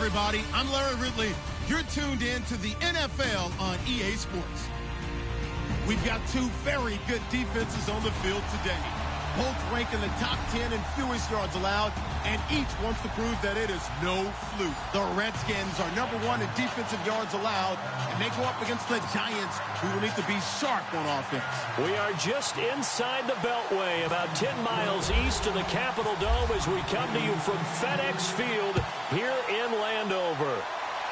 everybody. I'm Larry Ridley. You're tuned in to the NFL on EA Sports. We've got two very good defenses on the field today. Both rank in the top 10 in fewest yards allowed, and each wants to prove that it is no fluke. The Redskins are number one in defensive yards allowed, and they go up against the Giants, who will need to be sharp on offense. We are just inside the Beltway, about 10 miles east of the Capitol Dome as we come to you from FedEx Field here in Landover.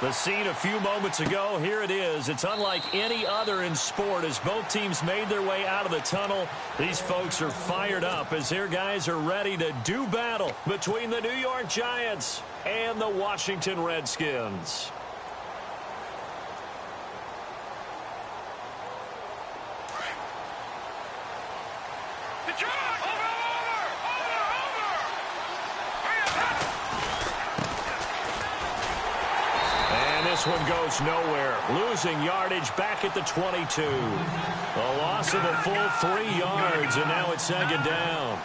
The scene a few moments ago, here it is. It's unlike any other in sport as both teams made their way out of the tunnel. These folks are fired up as their guys are ready to do battle between the New York Giants and the Washington Redskins. This one goes nowhere, losing yardage back at the 22. A loss of a full 3 yards, and now it's second down.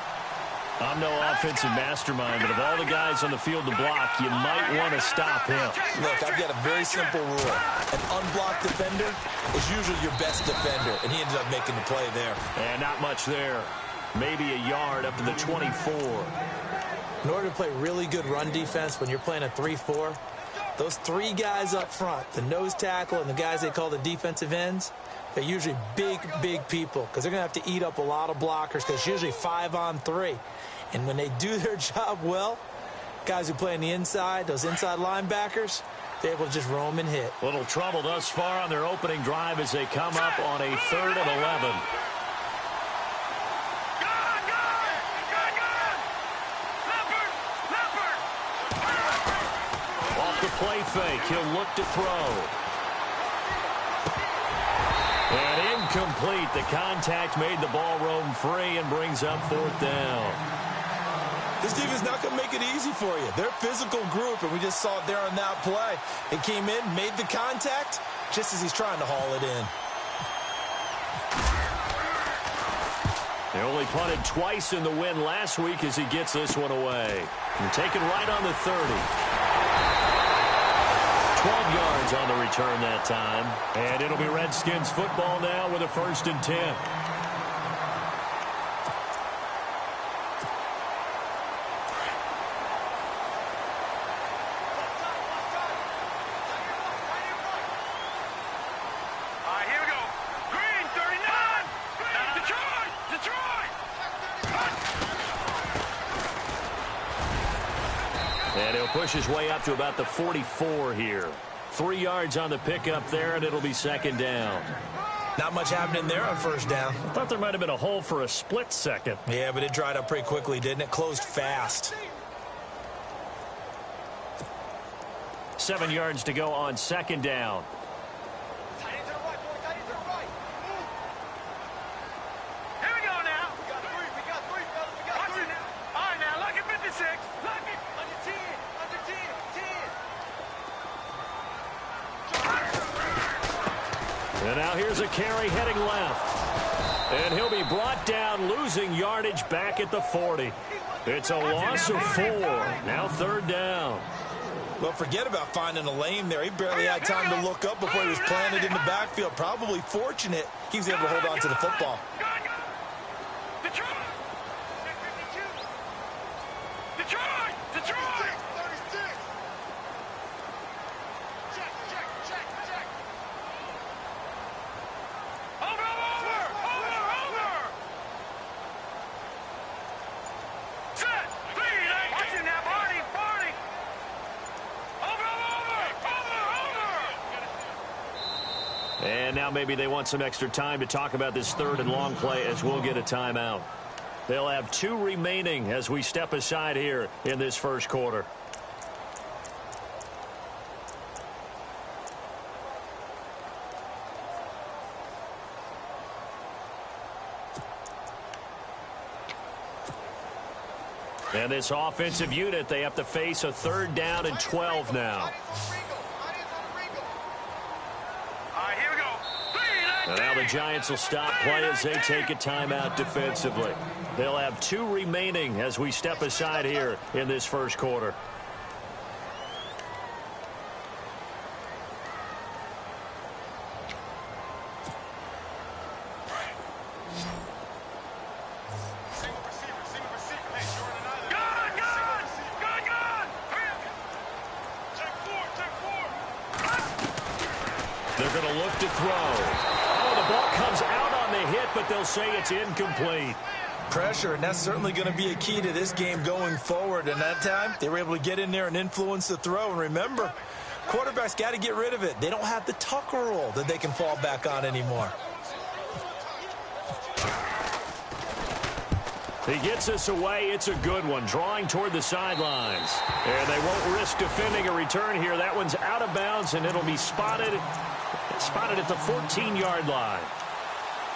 I'm no offensive mastermind, but of all the guys on the field to block, you might want to stop him. Look, I've got a very simple rule. An unblocked defender is usually your best defender, and he ended up making the play there. And not much there. Maybe a yard up to the 24. In order to play really good run defense when you're playing a 3-4, those three guys up front, the nose tackle and the guys they call the defensive ends, they're usually big, big people because they're going to have to eat up a lot of blockers because it's usually 5-on-3. And when they do their job well, guys who play on the inside, those inside linebackers, they're able to just roam and hit. Little trouble thus far on their opening drive as they come up on a 3rd and 11. Play fake. He'll look to throw. And incomplete. The contact made the ball roam free and brings up 4th down. This team is not going to make it easy for you. They're a physical group, and we just saw it there on that play. He came in, made the contact, just as he's trying to haul it in. They only punted twice in the win last week as he gets this one away. And taken right on the 30. 12 yards on the return that time. And it'll be Redskins football now with a 1st and 10. And he'll push his way up to about the 44 here. 3 yards on the pickup there, and it'll be 2nd down. Not much happening there on 1st down. I thought there might have been a hole for a split second. Yeah, but it dried up pretty quickly, didn't it? Closed fast. 7 yards to go on 2nd down. And now here's a carry heading left. And he'll be brought down, losing yardage back at the 40. It's a loss of 4. Now 3rd down. Well, forget about finding a lane there. He barely had time to look up before he was planted in the backfield. Probably fortunate he was able to hold on to the football. And now maybe they want some extra time to talk about this 3rd and long play as we'll get a timeout. They'll have 2 remaining as we step aside here in this 1st quarter. And this offensive unit, they have to face a 3rd down and 12 now. And now the Giants will stop play as they take a timeout defensively. They'll have 2 remaining as we step aside here in this 1st quarter. They're going to look to throw. Oh, the ball comes out on the hit, but they'll say it's incomplete. Pressure, and that's certainly going to be a key to this game going forward. And that time, they were able to get in there and influence the throw. And remember, quarterbacks got to get rid of it. They don't have the Tucker rule that they can fall back on anymore. He gets us away. It's a good one, drawing toward the sidelines. And they won't risk defending a return here. That one's out of bounds, and it'll be spotted at the 14-yard line.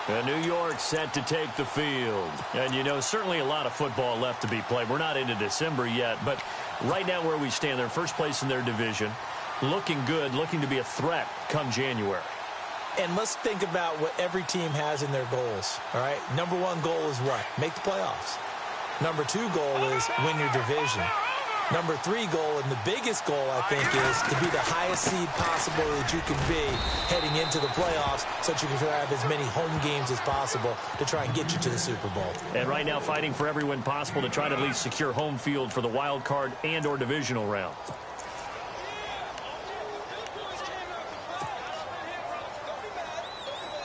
And New York set to take the field. And, you know, certainly a lot of football left to be played. We're not into December yet, but right now where we stand, they're first place in their division, looking good, looking to be a threat come January. And let's think about what every team has in their goals, all right? Number one goal is what? Make the playoffs. Number two goal is win your division. Number three goal, and the biggest goal, I think, is to be the highest seed possible that you can be heading into the playoffs so that you can have as many home games as possible to try and get you to the Super Bowl. And right now fighting for every win possible to try to at least secure home field for the wild card and or divisional round.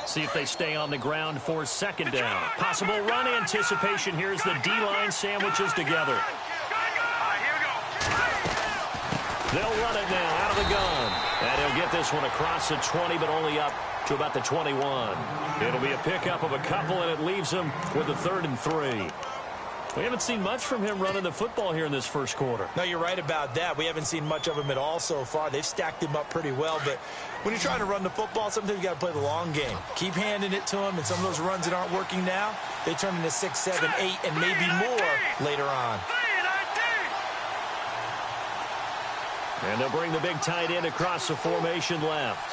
See if they stay on the ground for second down. Possible run anticipation. Here's the D-line sandwiches together. They'll run it now out of the gun. And he'll get this one across the 20, but only up to about the 21. It'll be a pickup of a couple, and it leaves him with a 3rd and 3. We haven't seen much from him running the football here in this first quarter. No, you're right about that. We haven't seen much of him at all so far. They've stacked him up pretty well, but when you're trying to run the football, sometimes you got to play the long game. Keep handing it to him, and some of those runs that aren't working now, they turn into 6, 7, 8, and maybe more later on. And they'll bring the big tight end across the formation left.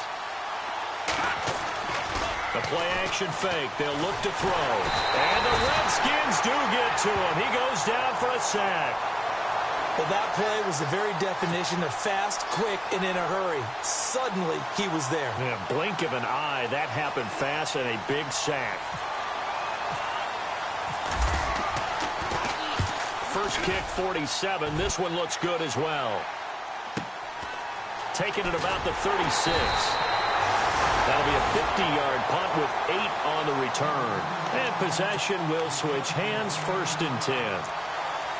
The play-action fake. They'll look to throw. And the Redskins do get to him. He goes down for a sack. Well, that play was the very definition of fast, quick, and in a hurry. Suddenly, he was there. Yeah, blink of an eye. That happened fast and a big sack. First kick, 47. This one looks good as well. Taking it about the 36. That'll be a 50-yard punt with 8 on the return. And possession will switch hands, 1st and 10.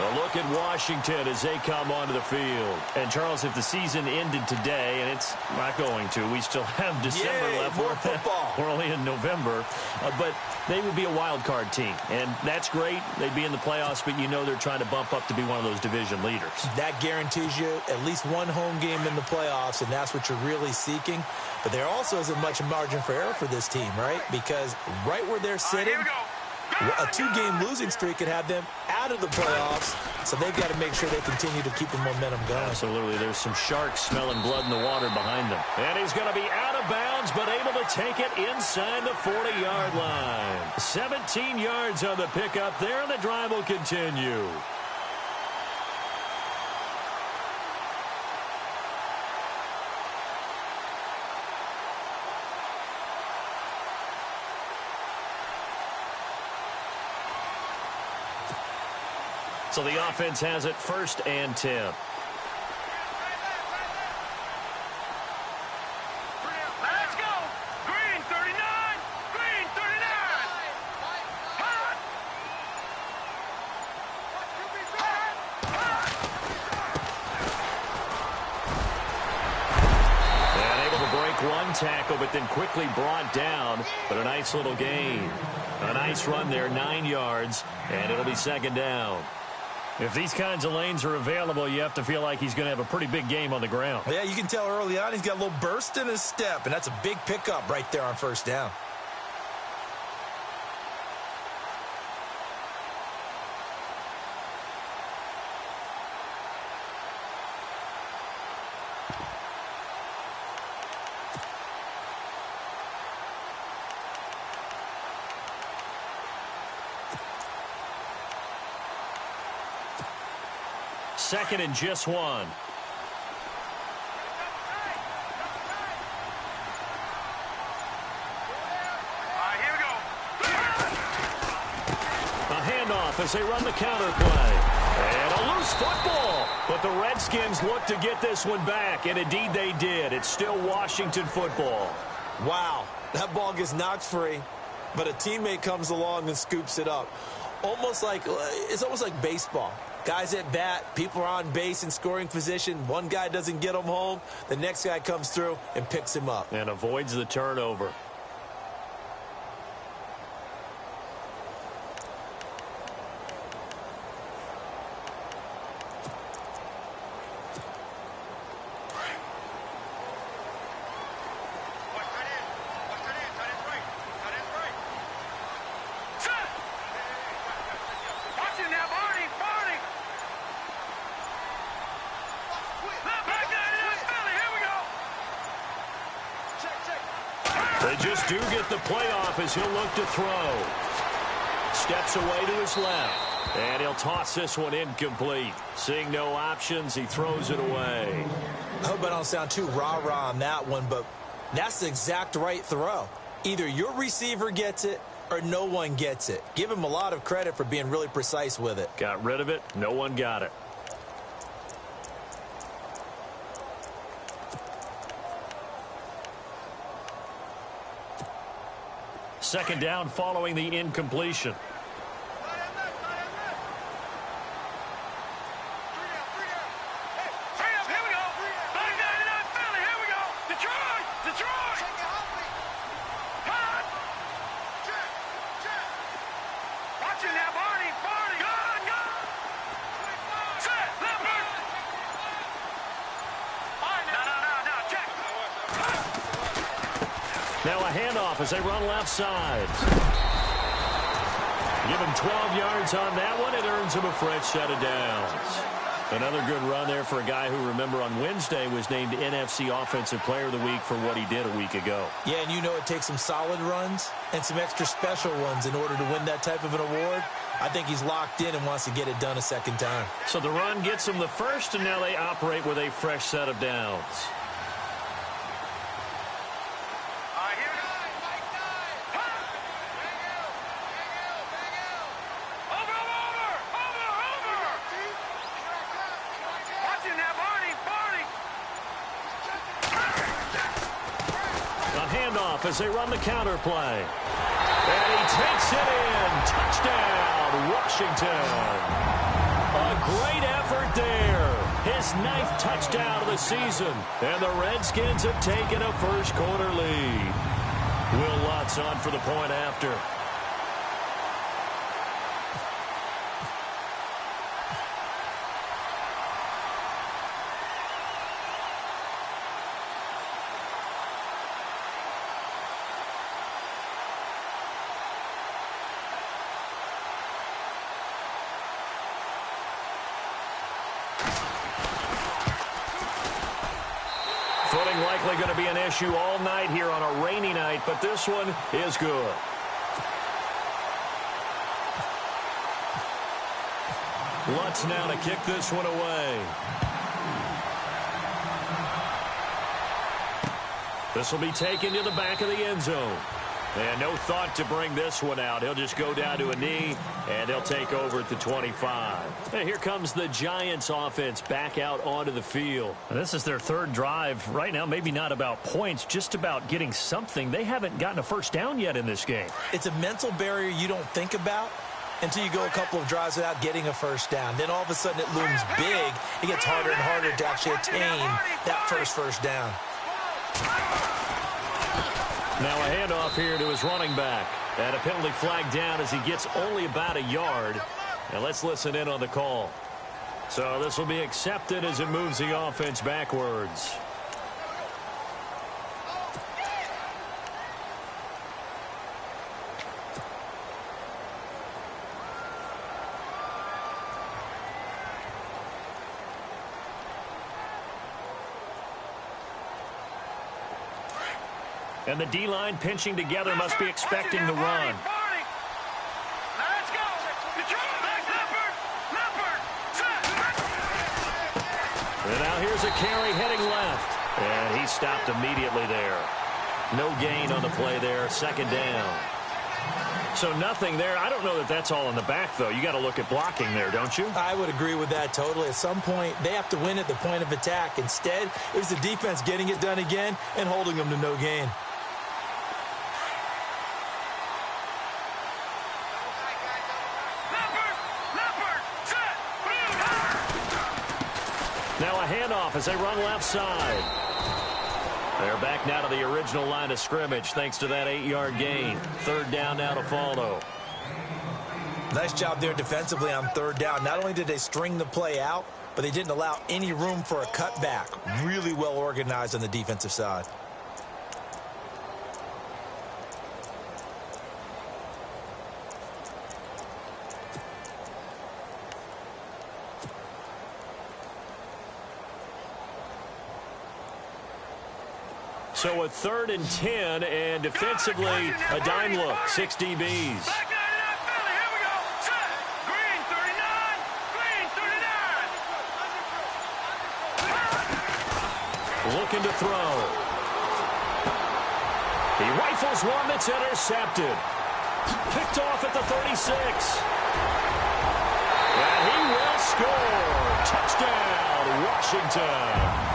A look at Washington as they come onto the field. And, Charles, if the season ended today, and it's not going to, we still have December left. More football. We're only in November. But they would be a wild card team. And that's great. They'd be in the playoffs, but you know they're trying to bump up to be one of those division leaders. That guarantees you at least one home game in the playoffs, and that's what you're really seeking. But there also isn't much margin for error for this team, right? Because right where they're sitting, a 2-game losing streak could have them out of the playoffs, so they've got to make sure they continue to keep the momentum going. Absolutely. There's some sharks smelling blood in the water behind them. And he's going to be out of bounds, but able to take it inside the 40-yard line. 17 yards on the pickup there, and the drive will continue. So the offense has it 1st and 10. Let's go! Green 39! Green 39! And able to break one tackle, but then quickly brought down. But a nice little gain. A nice run there, 9 yards, and it'll be 2nd down. If these kinds of lanes are available, you have to feel like he's going to have a pretty big game on the ground. Yeah, you can tell early on he's got a little burst in his step, and that's a big pickup right there on 1st down. Second and just 1. Here we go. A handoff as they run the counter play. And a loose football. But the Redskins look to get this one back, and indeed they did. It's still Washington football. Wow, that ball gets knocked free, but a teammate comes along and scoops it up. It's almost like baseball. Guys at bat, people are on base in scoring position. One guy doesn't get him home. The next guy comes through and picks him up. And avoids the turnover. They just do get the playoff as he'll look to throw. Steps away to his left. And he'll toss this one incomplete. Seeing no options, he throws it away. I hope I don't sound too rah-rah on that one, but that's the exact right throw. Either your receiver gets it or no one gets it. Give him a lot of credit for being really precise with it. Got rid of it. No one got it. Second down following the incompletion. Now a handoff as they run left side. Give him 12 yards on that one. It earns him a fresh set of downs. Another good run there for a guy who, remember, on Wednesday was named NFC Offensive Player of the Week for what he did a week ago. Yeah, and you know it takes some solid runs and some extra special ones in order to win that type of an award. I think he's locked in and wants to get it done a second time. So the run gets him the first, and now they operate with a fresh set of downs. As they run the counter play. And he takes it in. Touchdown, Washington. A great effort there. His 9th touchdown of the season. And the Redskins have taken a first quarter lead. Will Lutz on for the point after. Footing likely going to be an issue all night here on a rainy night, but this one is good. Lutz now to kick this one away. This will be taken to the back of the end zone. And no thought to bring this one out. He'll just go down to a knee, and they'll take over at the 25. And here comes the Giants offense back out onto the field. And this is their third drive. Right now, maybe not about points, just about getting something. They haven't gotten a first down yet in this game. It's a mental barrier you don't think about until you go a couple of drives without getting a first down. Then all of a sudden it looms big. It gets harder and harder to actually attain that first down. Now a handoff here to his running back. And a penalty flag down as he gets only about a yard. And let's listen in on the call. So this will be accepted as it moves the offense backwards. And the D-line pinching together must be expecting the run. Let's go. And now here's a carry heading left. And he stopped immediately there. No gain on the play there. Second down. So nothing there. I don't know that that's all in the back, though. You got to look at blocking there, don't you? I would agree with that totally. At some point, they have to win at the point of attack. Instead, it was the defense getting it done again and holding them to no gain. Now a handoff as they run left side. They're back now to the original line of scrimmage thanks to that 8-yard gain. Third down now to follow. Nice job there defensively on third down. Not only did they string the play out, but they didn't allow any room for a cutback. Really well organized on the defensive side. So a 3rd and 10, and defensively a dime look. 6 DBs. Looking to throw. He rifles one that's intercepted. Picked off at the 36. And he will score. Touchdown, Washington.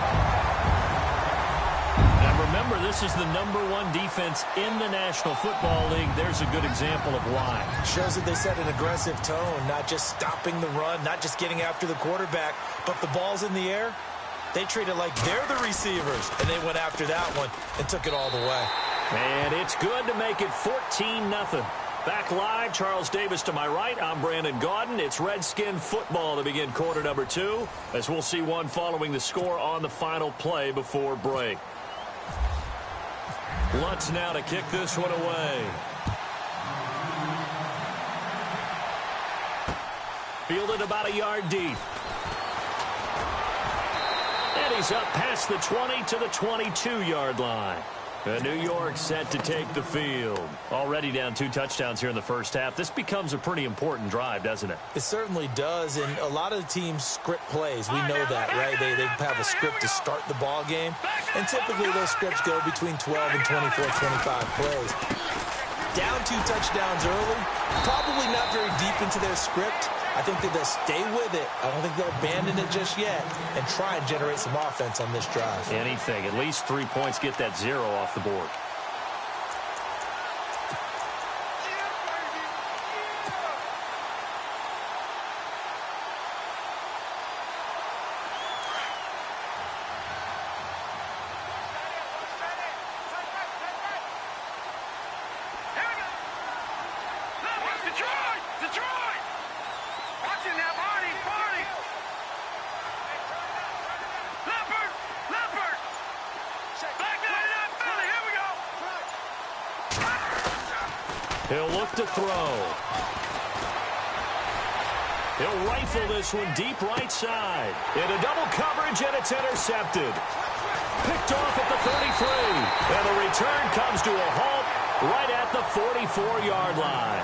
Remember, this is the #1 defense in the National Football League. There's a good example of why. Shows that they set an aggressive tone, not just stopping the run, not just getting after the quarterback, but the ball's in the air. They treat it like they're the receivers, and they went after that one and took it all the way. And it's good to make it 14-0. Back live, Charles Davis to my right. I'm Brandon Gaudin. It's Redskin football to begin quarter number 2, as we'll see one following the score on the final play before break. Lutz now to kick this one away. Fielded about a yard deep. And he's up past the 20 to the 22-yard line. New York set to take the field. Already down 2 touchdowns here in the first half. This becomes a pretty important drive, doesn't it? It certainly does, and a lot of the teams script plays. We know that, right? They have a script to start the ball game, and typically those scripts go between 12 and 24, 25 plays. Down 2 touchdowns early, probably not very deep into their script. I think that they'll stay with it. I don't think they'll abandon it just yet and try and generate some offense on this drive. Anything. At least 3 points, get that 0 off the board. He'll look to throw. He'll rifle this one deep right side. Into double coverage, and it's intercepted. Picked off at the 33. And the return comes to a halt right at the 44-yard line.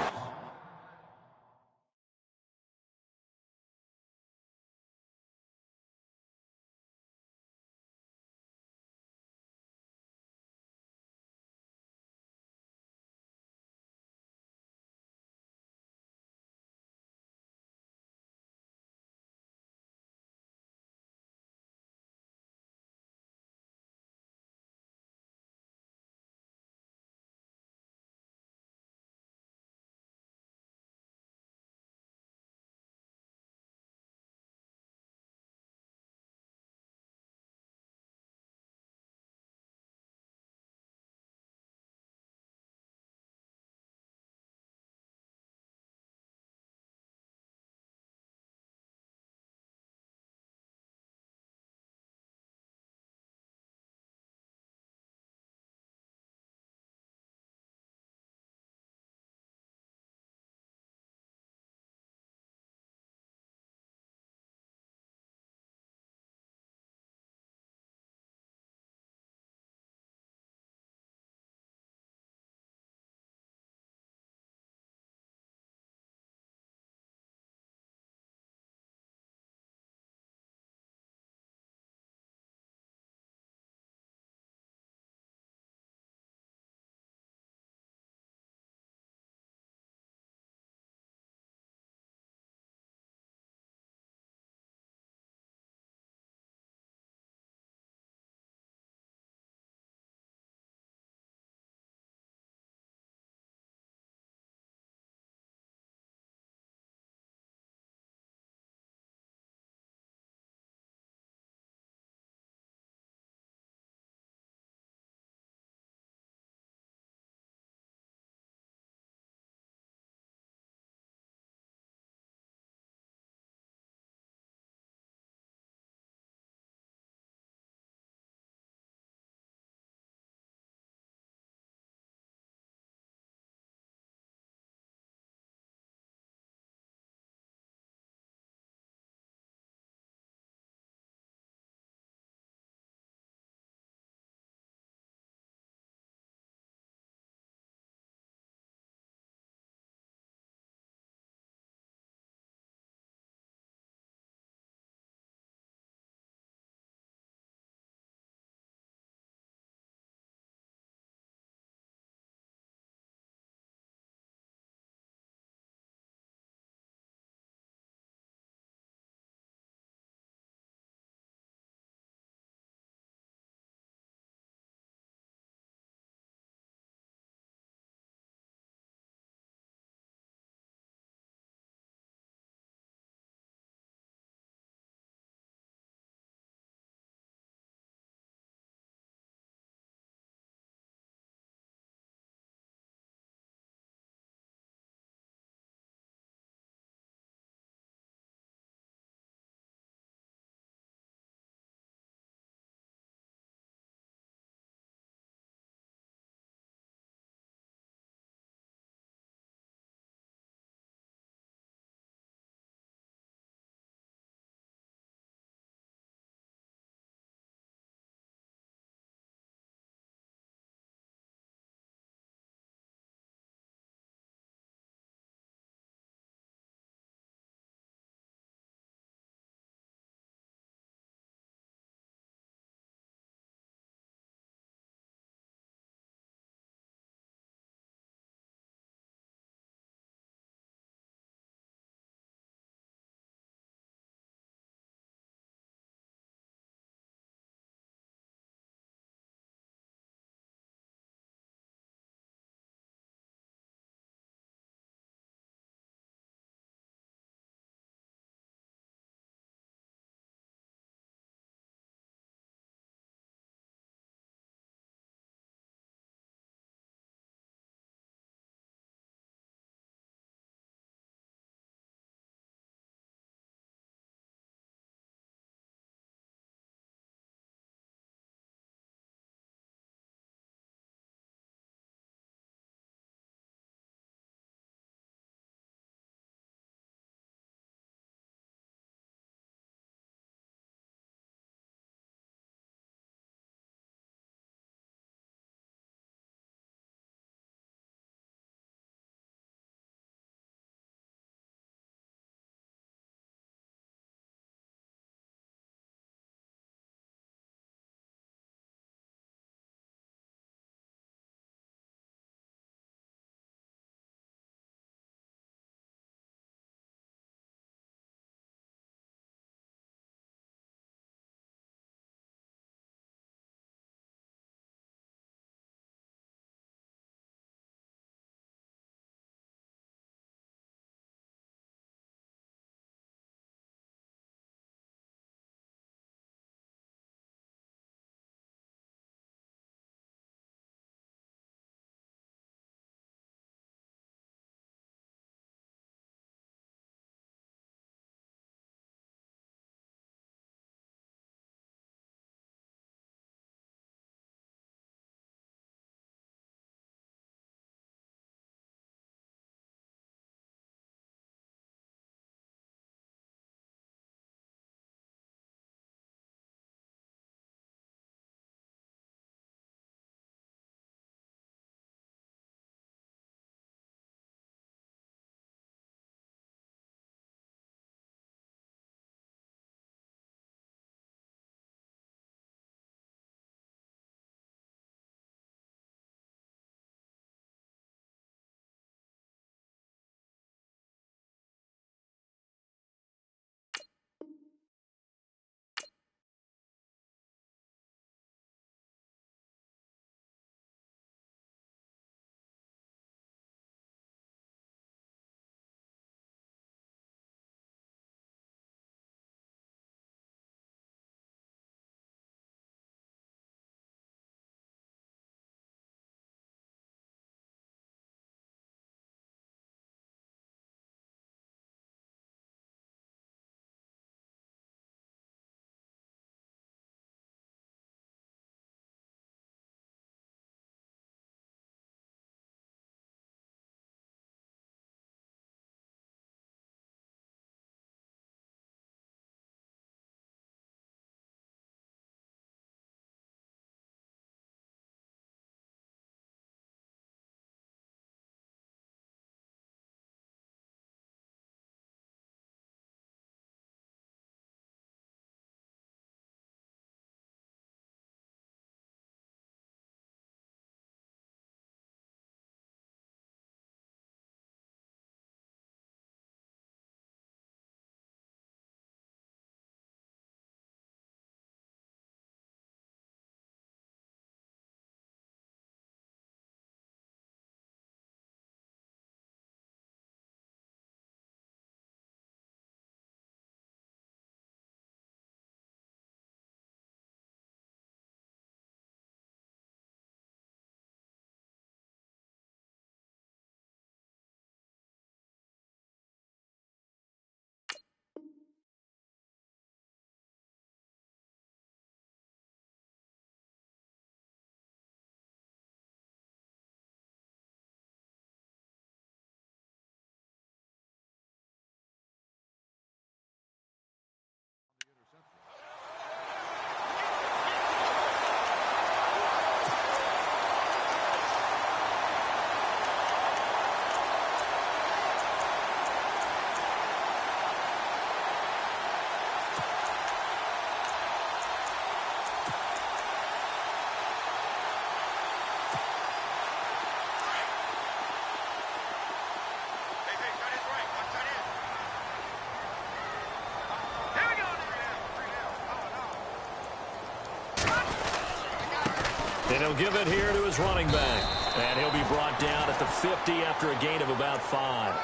And he'll give it here to his running back. And he'll be brought down at the 50 after a gain of about 5.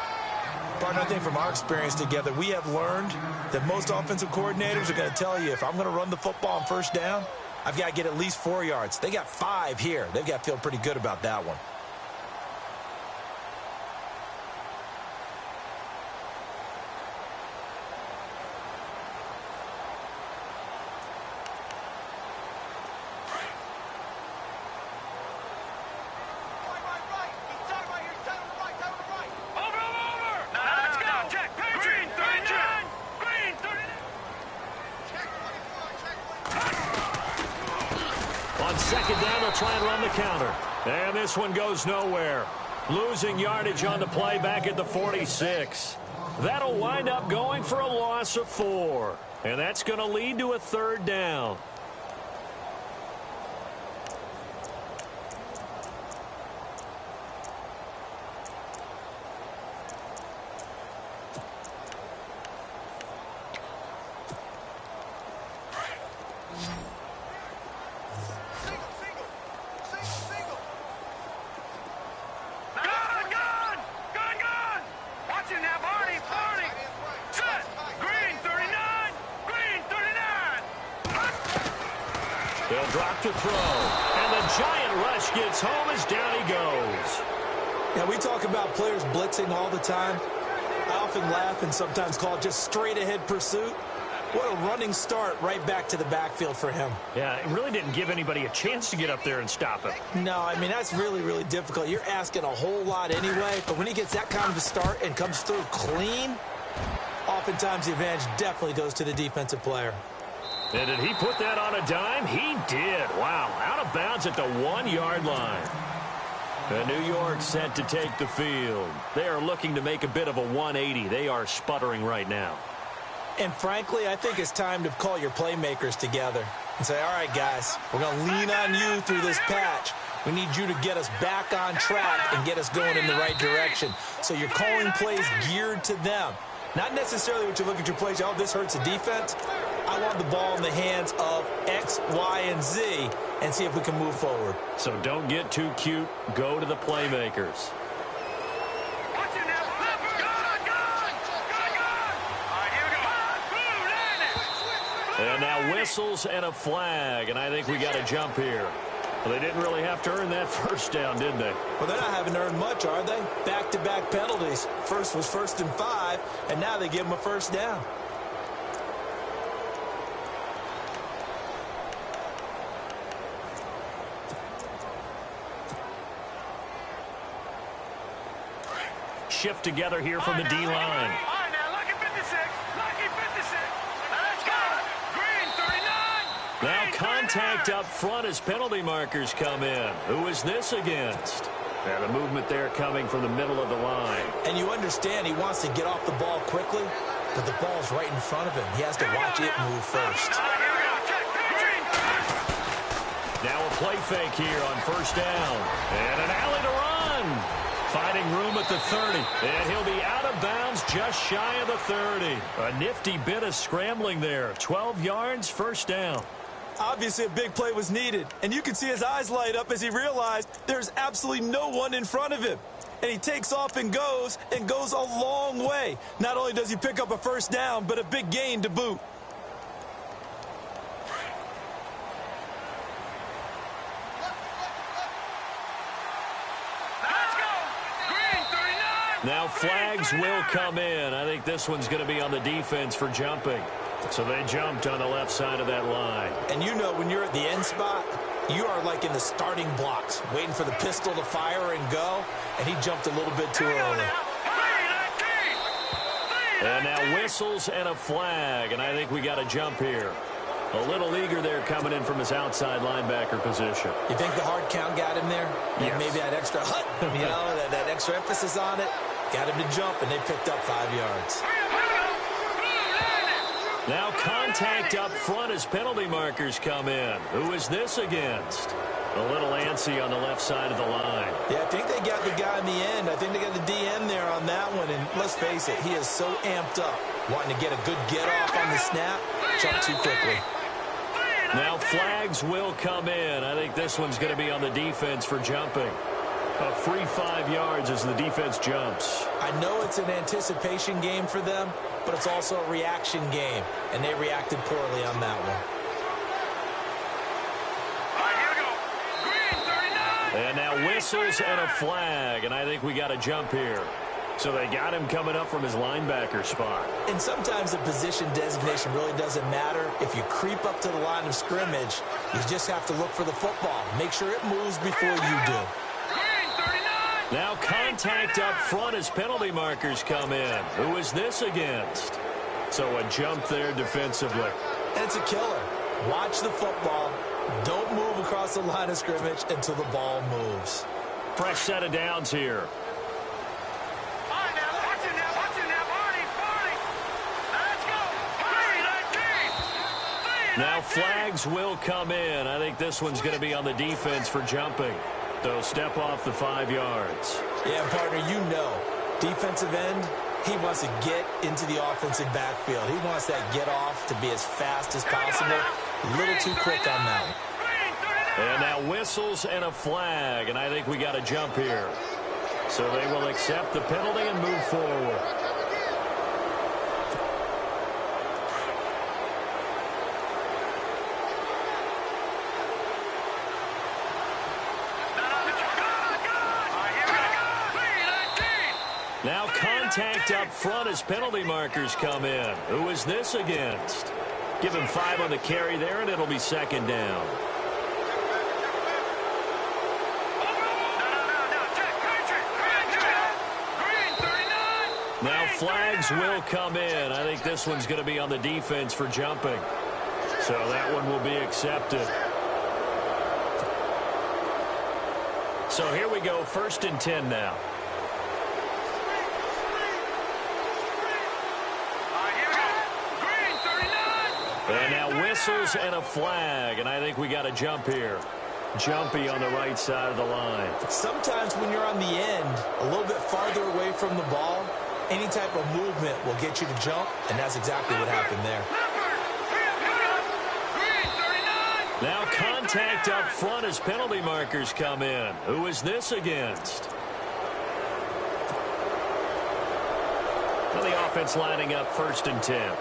Partner, I think from our experience together, we have learned that most offensive coordinators are going to tell you, if I'm going to run the football on first down, I've got to get at least 4 yards. They got 5 here. They've got to feel pretty good about that one. Second down, they'll try and run the counter. And this one goes nowhere. Losing yardage on the play back at the 46. That'll wind up going for a loss of 4. And that's going to lead to a third down. They'll drop to throw. And the giant rush gets home as down he goes. Yeah, we talk about players blitzing all the time. I often laugh and sometimes call it just straight-ahead pursuit. What a running start right back to the backfield for him. Yeah, it really didn't give anybody a chance to get up there and stop him. No, I mean, that's really, really difficult. You're asking a whole lot anyway, but when he gets that kind of a start and comes through clean, oftentimes the advantage definitely goes to the defensive player. And did he put that on a dime? He did. Wow, out of bounds at the 1-yard line. The New York set to take the field. They are looking to make a bit of a 180. They are sputtering right now. And frankly, I think it's time to call your playmakers together and say, all right, guys, we're going to lean on you through this patch. We need you to get us back on track and get us going in the right direction. So you're calling plays geared to them. Not necessarily what you look at your plays, oh, this hurts the defense. I want the ball in the hands of X, Y, and Z and see if we can move forward. So don't get too cute. Go to the playmakers. And now whistles and a flag, and I think we got to jump here. Well, they didn't really have to earn that first down, did they? Well, they're not having to earn much, are they? Back-to-back penalties. First was 1st and 5, and now they give them a first down. Shift together here from the D-line. Now contact up front as penalty markers come in. Who is this against? And the movement there coming from the middle of the line. And you understand he wants to get off the ball quickly, but the ball's right in front of him. He has to watch it move first. Now a play fake here on first down. And an alley to run. Finding room at the 30. And he'll be out of bounds just shy of the 30. A nifty bit of scrambling there. 12 yards, first down. Obviously, a big play was needed, and you can see his eyes light up as he realized there's absolutely no one in front of him. And he takes off and goes a long way. Not only does he pick up a first down, but a big gain to boot. Now flags will come in. I think this one's going to be on the defense for jumping. So they jumped on the left side of that line. And you know when you're at the end spot, you are like in the starting blocks, waiting for the pistol to fire and go, and he jumped a little bit too early. And now whistles and a flag, and I think we got a jump here. A little eager there coming in from his outside linebacker position. You think the hard count got him there? Yes. Maybe that extra that extra emphasis on it got him to jump, and they picked up 5 yards. Now contact up front as penalty markers come in. Who is this against? A little antsy on the left side of the line. Yeah, I think they got the guy in the end. I think they got the DN there on that one. And let's face it, he is so amped up, wanting to get a good get-off on the snap, jump too quickly. Now flags will come in. I think this one's going to be on the defense for jumping. A free 5 yards as the defense jumps. I know it's an anticipation game for them, but it's also a reaction game, and they reacted poorly on that one. And now whistles and a flag, and I think we got a jump here. So they got him coming up from his linebacker spot. And sometimes the position designation really doesn't matter. If you creep up to the line of scrimmage, you just have to look for the football. Make sure it moves before you do. Now contact up front as penalty markers come in. Who is this against? So a jump there defensively. And it's a killer. Watch the football. Don't move across the line of scrimmage until the ball moves. Fresh set of downs here. Now flags will come in. I think this one's going to be on the defense for jumping. They'll step off the 5 yards. Yeah, partner, you know, defensive end, he wants to get into the offensive backfield. He wants that get off to be as fast as possible. A little too quick on that one. And now whistles and a flag, and I think we got a jump here. So they will accept the penalty and move forward. Now contact up front as penalty markers come in. Who is this against? Give him 5 on the carry there, and it'll be second down. Now flags will come in. I think this one's going to be on the defense for jumping. So that one will be accepted. So here we go, 1st and 10 now. And now whistles and a flag, and I think we got a jump here. Jumpy on the right side of the line. Sometimes when you're on the end, a little bit farther away from the ball, any type of movement will get you to jump, and that's exactly what happened there. Now contact up front as penalty markers come in. Who is this against? Well, the offense lining up 1st and 10.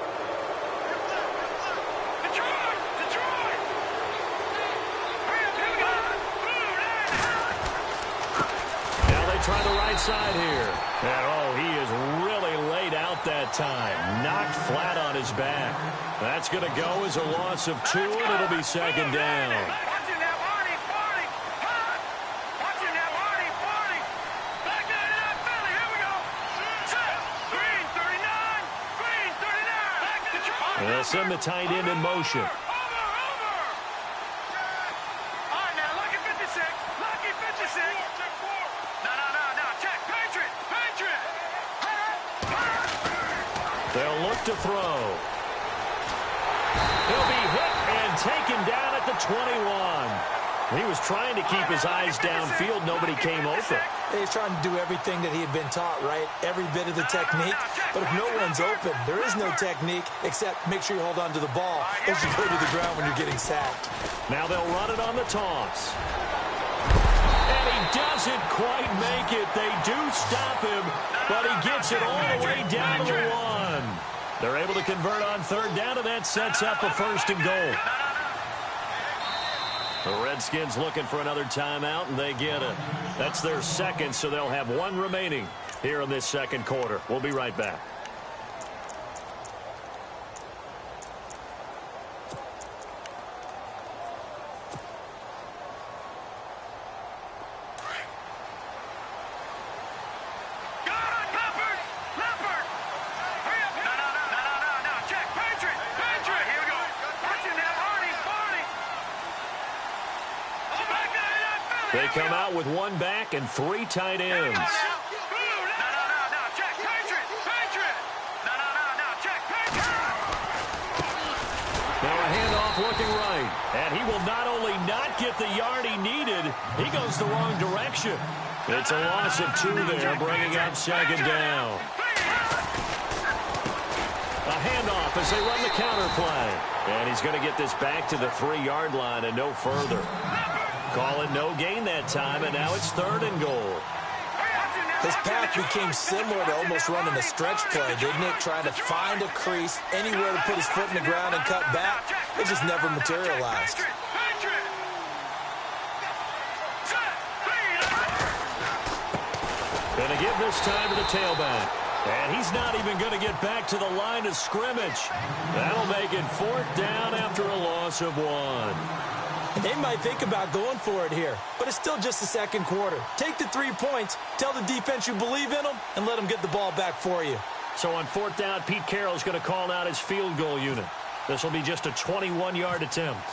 Try the right side here. And, oh, he is really laid out that time. Knocked flat on his back. That's going to go as a loss of 2, and it'll be second down. And they'll send the tight end in motion. They'll look to throw. He'll be hit and taken down at the 21. He was trying to keep his eyes downfield. Nobody came open. He's trying to do everything that he had been taught, right? Every bit of the technique. But if no one's open, there is no technique except make sure you hold on to the ball as you go to the ground when you're getting sacked. Now they'll run it on the toss. And he doesn't quite make it. They do stop him, but he gets it all the way down to the 1. They're able to convert on 3rd down, and that sets up a 1st and goal. The Redskins looking for another timeout, and they get it. That's their 2nd, so they'll have 1 remaining here in this 2nd quarter. We'll be right back. They come out with 1 back and 3 tight ends. Now a handoff looking right. And he will not only not get the yard he needed, he goes the wrong direction. It's a loss of 2 there, bringing up 2nd down. A handoff as they run the counter play. And he's going to get this back to the 3-yard line and no further. Call it no gain that time, and now it's 3rd and goal. His path became similar to almost running a stretch play, didn't it? Trying to find a crease, anywhere to put his foot in the ground and cut back. It just never materialized. Going to give this time to the tailback. And he's not even going to get back to the line of scrimmage. That'll make it 4th down after a loss of 1. They might think about going for it here, but it's still just the 2nd quarter. Take the 3 points, tell the defense you believe in them, and let them get the ball back for you. So on 4th down, Pete Carroll's going to call out his field goal unit. This will be just a 21-yard attempt.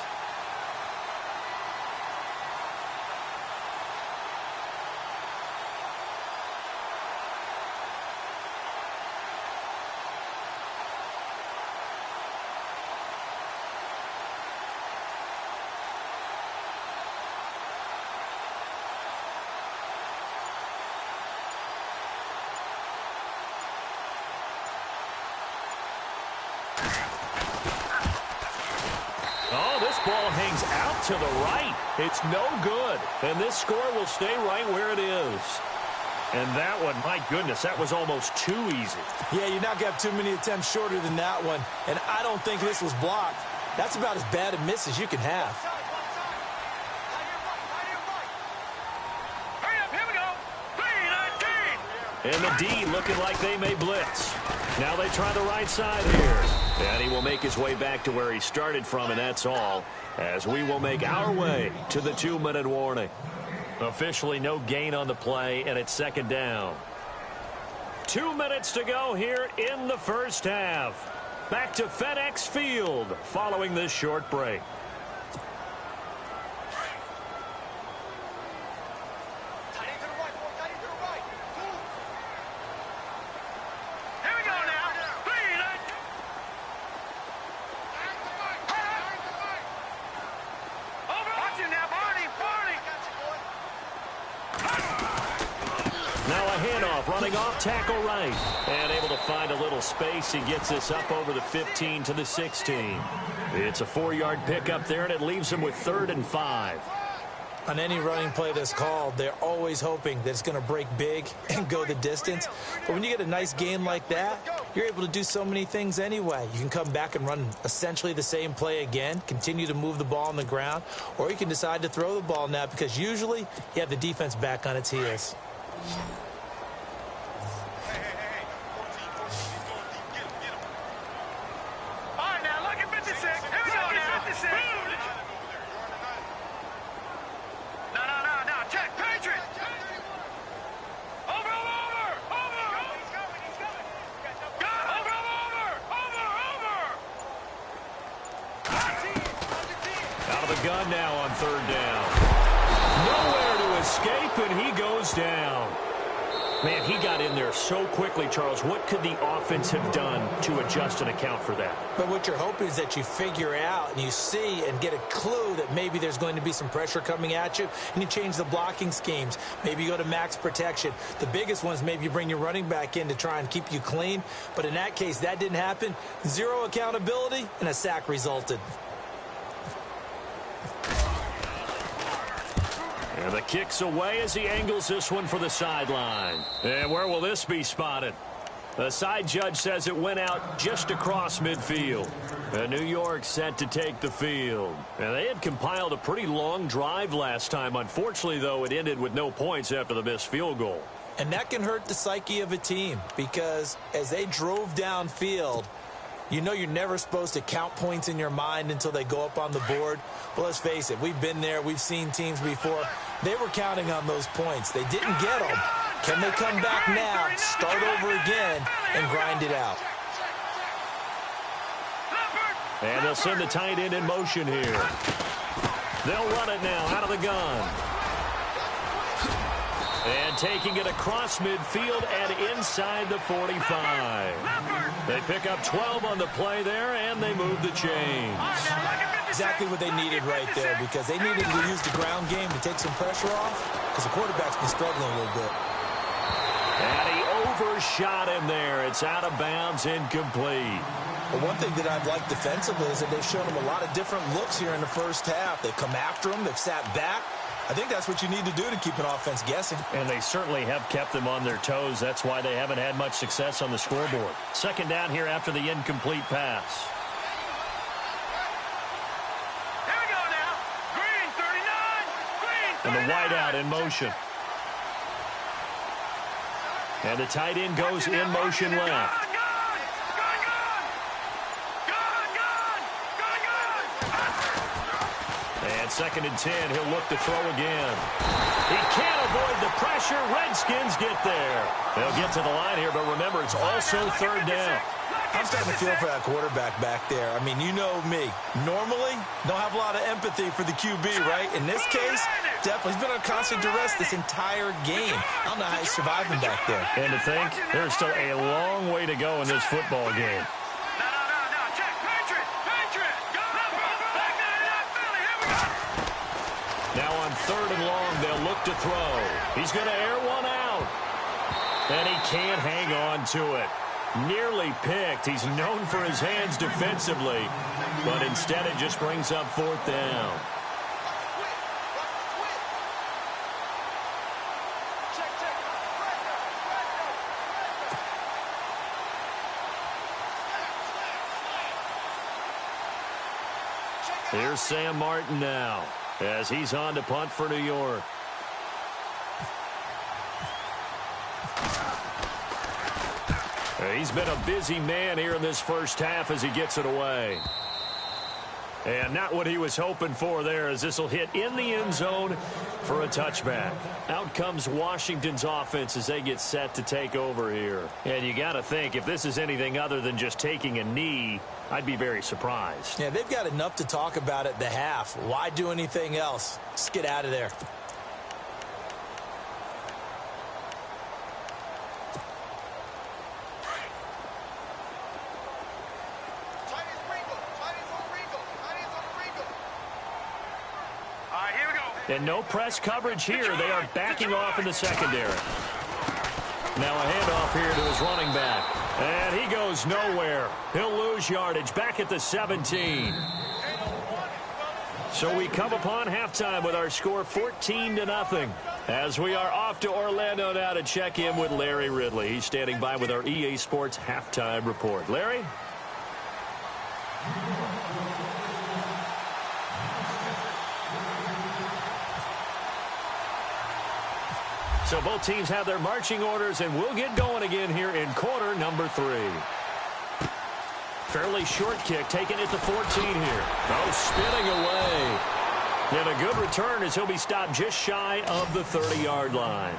Ball hangs out to the right. It's no good. And this score will stay right where it is. And that one, my goodness, that was almost too easy. Yeah, you're not going to have too many attempts shorter than that one. And I don't think this was blocked. That's about as bad a miss as you can have. Hurry up, here we go. 3-19. And the D looking like they may blitz. Now they try the right side here. And he will make his way back to where he started from, and that's all, as we will make our way to the 2-minute warning. Officially no gain on the play, and it's 2nd down. 2 minutes to go here in the first half. Back to FedEx Field following this short break. Running off tackle right. And able to find a little space. He gets this up over the 15 to the 16. It's a 4-yard pickup there, and it leaves him with 3rd and 5. On any running play that's called, they're always hoping that it's going to break big and go the distance. But when you get a nice gain like that, you're able to do so many things anyway. You can come back and run essentially the same play again, continue to move the ball on the ground, or you can decide to throw the ball now because usually you have the defense back on its heels. Gun now on 3rd down. Nowhere to escape, and he goes down. Man, he got in there so quickly, Charles. What could the offense have done to adjust and account for that? But what you're hoping is that you figure out and you see and get a clue that maybe there's going to be some pressure coming at you, and you change the blocking schemes. Maybe you go to max protection. The biggest one is maybe you bring your running back in to try and keep you clean. But in that case, that didn't happen. 0 accountability, and a sack resulted. And the kick's away as he angles this one for the sideline. And where will this be spotted? The side judge says it went out just across midfield. And New York set to take the field. And they had compiled a pretty long drive last time. Unfortunately, though, it ended with no points after the missed field goal. And that can hurt the psyche of a team because as they drove downfield, you know you're never supposed to count points in your mind until they go up on the board. Well, let's face it, we've been there. We've seen teams before. They were counting on those points. They didn't get them. Can they come back now, start over again, and grind it out? And they'll send the tight end in motion here. They'll run it now out of the gun. And taking it across midfield and inside the 45. They pick up 12 on the play there, and they move the chains. Exactly what they needed right there, because they needed to use the ground game to take some pressure off, because the quarterback's been struggling a little bit. And he overshot him there. It's out of bounds, incomplete. But one thing that I've liked defensively is that they've shown him a lot of different looks here in the first half. They've come after him. They've sat back. I think that's what you need to do to keep an offense guessing. And they certainly have kept them on their toes. That's why they haven't had much success on the scoreboard. Second down here after the incomplete pass. Here we go now. Green 39. Green 39. And the wideout in motion. And the tight end goes in motion left. And 2nd and 10, he'll look to throw again. He can't avoid the pressure. Redskins get there. They'll get to the line here, but remember, it's also 3rd down. I'm starting to feel for that quarterback back there. I mean, you know me. Normally, don't have a lot of empathy for the QB, right? In this case, definitely. He's been on constant duress this entire game. I don't know how he's surviving back there. And to think, there's still a long way to go in this football game. Now on 3rd and long, they'll look to throw. He's going to air one out. And he can't hang on to it. Nearly picked. He's known for his hands defensively, but instead it just brings up 4th down. Here's Sam Martin now as he's on to punt for New York. He's been a busy man here in this first half as he gets it away. And not what he was hoping for there, as this will hit in the end zone for a touchback. Out comes Washington's offense as they get set to take over here. And you got to think, if this is anything other than just taking a knee, I'd be very surprised. Yeah, they've got enough to talk about at the half. Why do anything else? Just get out of there. And no press coverage here. They are backing off in the secondary. Now a handoff here to his running back. And he goes nowhere. He'll lose yardage back at the 17. So we come upon halftime with our score 14-0. As we are off to Orlando now to check in with Larry Ridley. He's standing by with our EA Sports halftime report. Larry? So both teams have their marching orders, and we'll get going again here in quarter number 3. Fairly short kick, taken at the 14 here. Oh, spinning away. And a good return as he'll be stopped just shy of the 30-yard line.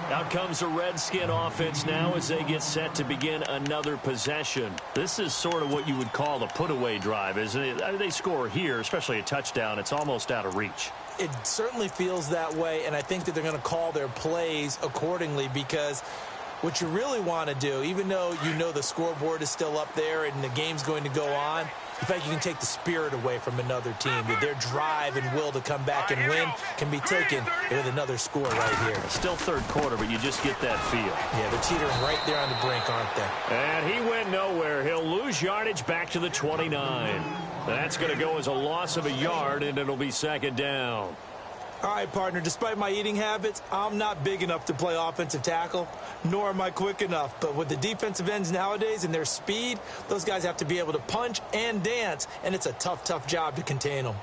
Out comes the Redskin offense now as they get set to begin another possession. This is sort of what you would call a put-away drive, isn't it? They score here, especially a touchdown. It's almost out of reach. It certainly feels that way, and I think that they're going to call their plays accordingly, because what you really want to do, even though you know the scoreboard is still up there and the game's going to go on, in fact, you can take the spirit away from another team. That their drive and will to come back and win can be taken with another score right here. Still third quarter, but you just get that feel. Yeah, they're teetering right there on the brink, aren't they? And he went nowhere. He'll lose yardage back to the 29. That's going to go as a loss of a yard, and it'll be 2nd down. All right, partner, despite my eating habits, I'm not big enough to play offensive tackle, nor am I quick enough. But with the defensive ends nowadays and their speed, those guys have to be able to punch and dance, and it's a tough, tough job to contain them.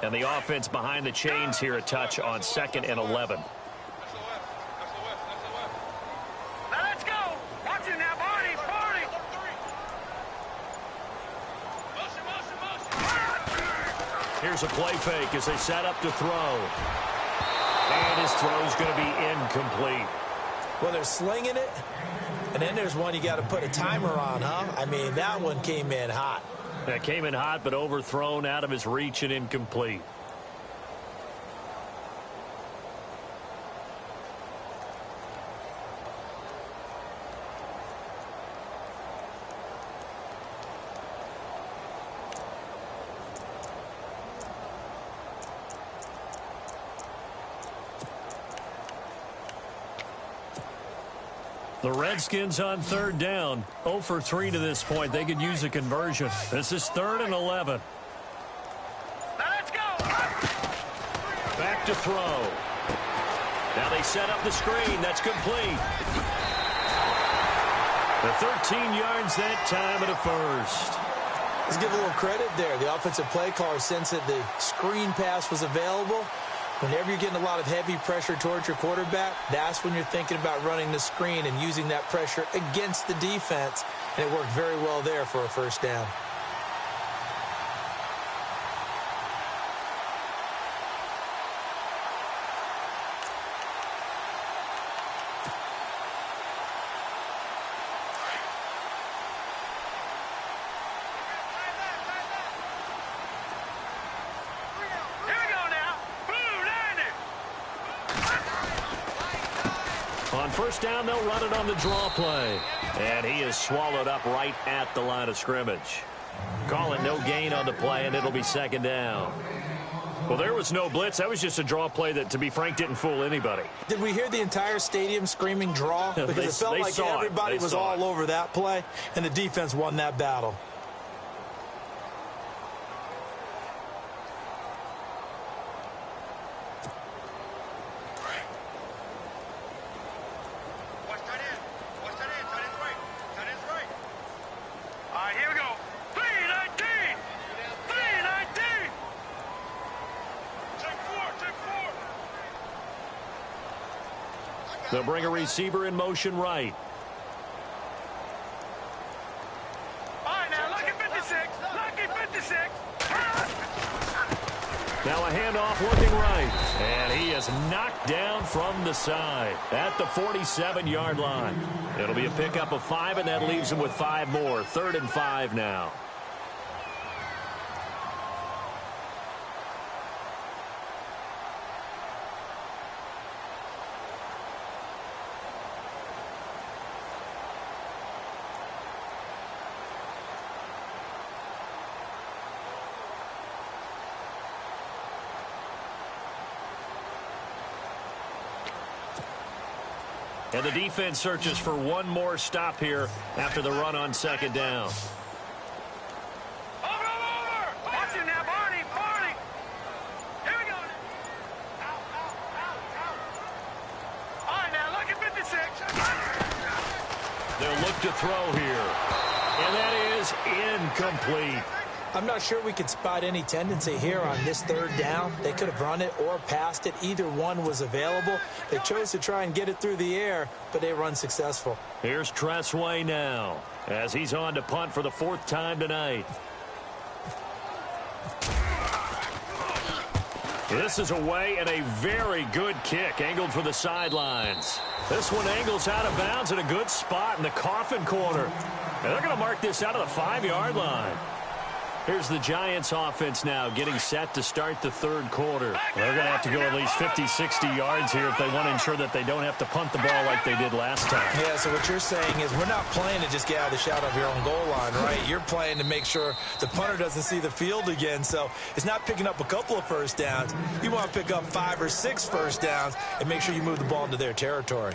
And the offense behind the chains here a touch on 2nd and 11. Here's a play fake as they set up to throw. And his throw's going to be incomplete. Well, they're slinging it, and then there's one you got to put a timer on, huh? I mean, that one came in hot. That came in hot, but overthrown out of his reach and incomplete. The Redskins on third down. 0 for 3 to this point. They could use a conversion. This is 3rd and 11. Now let's go. Back to throw. Now they set up the screen. That's complete. The 13 yards that time at a first. Let's give a little credit there. The offensive play caller sensed that the screen pass was available. Whenever you're getting a lot of heavy pressure towards your quarterback, that's when you're thinking about running the screen and using that pressure against the defense. And it worked very well there for a first down. On first down, they'll run it on the draw play. And he is swallowed up right at the line of scrimmage. Calling no gain on the play, and it'll be 2nd down. Well, there was no blitz. That was just a draw play that, to be frank, didn't fool anybody. Did we hear the entire stadium screaming draw? Because it felt like everybody was all over that play, and the defense won that battle. They'll bring a receiver in motion right. All right, now look at 56. Look at 56. Now a handoff looking right. And he is knocked down from the side at the 47-yard line. It'll be a pickup of 5, and that leaves him with 5 more. 3rd and 5 now. And the defense searches for one more stop here after the run on 2nd down. Over. Watch it now, Barney. Here we go. Out. All right, now look at 56. They'll look to throw here. And that is incomplete. I'm not sure we could spot any tendency here on this 3rd down. They could have run it or passed it. Either one was available. They chose to try and get it through the air, but they were unsuccessful. Here's Tressway now as he's on to punt for the 4th time tonight. This is away and a very good kick angled for the sidelines. This one angles out of bounds in a good spot in the coffin corner. And they're going to mark this out of the 5-yard line. Here's the Giants offense now getting set to start the 3rd quarter. They're going to have to go at least 50, 60 yards here if they want to ensure that they don't have to punt the ball like they did last time. Yeah, so what you're saying is we're not playing to just get out of the shadow of your own goal line, right? You're playing to make sure the punter doesn't see the field again. So it's not picking up a couple of first downs. You want to pick up 5 or 6 first downs and make sure you move the ball into their territory.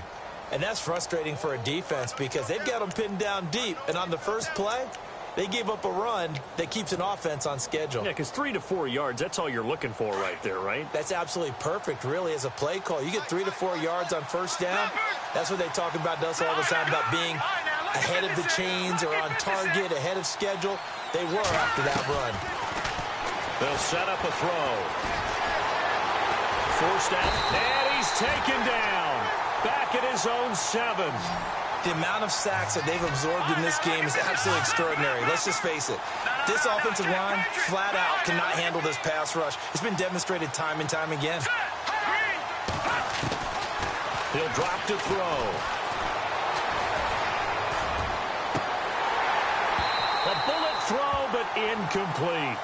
And that's frustrating for a defense because they've got them pinned down deep. And on the first play, they gave up a run that keeps an offense on schedule. Yeah, because 3 to 4 yards, that's all you're looking for right there, right? That's absolutely perfect, really, as a play call. You get 3 to 4 yards on first down. That's what they talk about to us all the time, about being ahead of the chains or on target, ahead of schedule. They were after that run. They'll set up a throw. Forced out, and he's taken down. Back at his own 7. The amount of sacks that they've absorbed in this game is absolutely extraordinary. Let's just face it. This offensive line, flat out, cannot handle this pass rush. It's been demonstrated time and time again. He'll drop to throw. A bullet throw, but incomplete.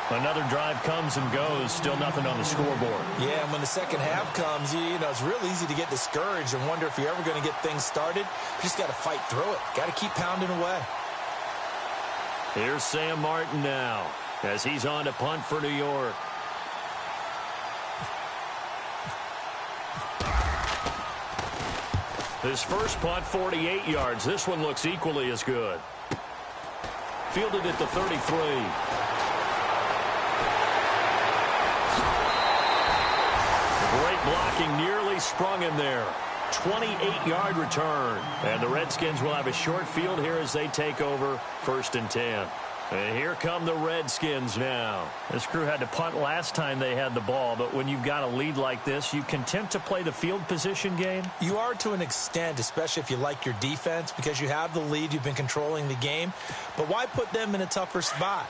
Another drive comes and goes. Still nothing on the scoreboard. Yeah, and when the second half comes, you know, it's real easy to get discouraged and wonder if you're ever going to get things started. You just got to fight through it. Got to keep pounding away. Here's Sam Martin now as he's on to punt for New York. His first punt, 48 yards. This one looks equally as good. Fielded at the 33. Great blocking, nearly sprung him there. 28-yard return. And the Redskins will have a short field here as they take over 1st and 10. And here come the Redskins now. This crew had to punt last time they had the ball, but when you've got a lead like this, you content to play the field position game? You are to an extent, especially if you like your defense, because you have the lead, you've been controlling the game. But why put them in a tougher spot?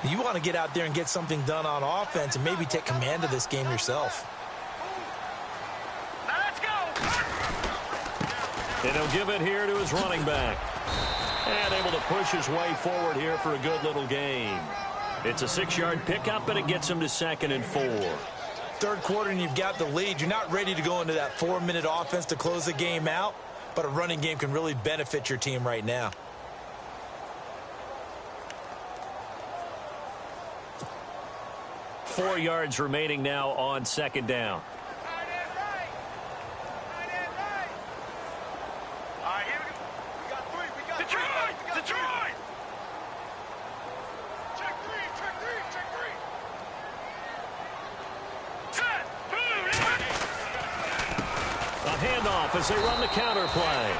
You want to get out there and get something done on offense and maybe take command of this game yourself. Let's go. And he'll give it here to his running back. And able to push his way forward here for a good little gain. It's a 6-yard pickup, and it gets him to 2nd and 4. Third quarter, and you've got the lead. You're not ready to go into that 4-minute offense to close the game out, but a running game can really benefit your team right now. Four yards remaining now on 2nd down. As they run the counter play.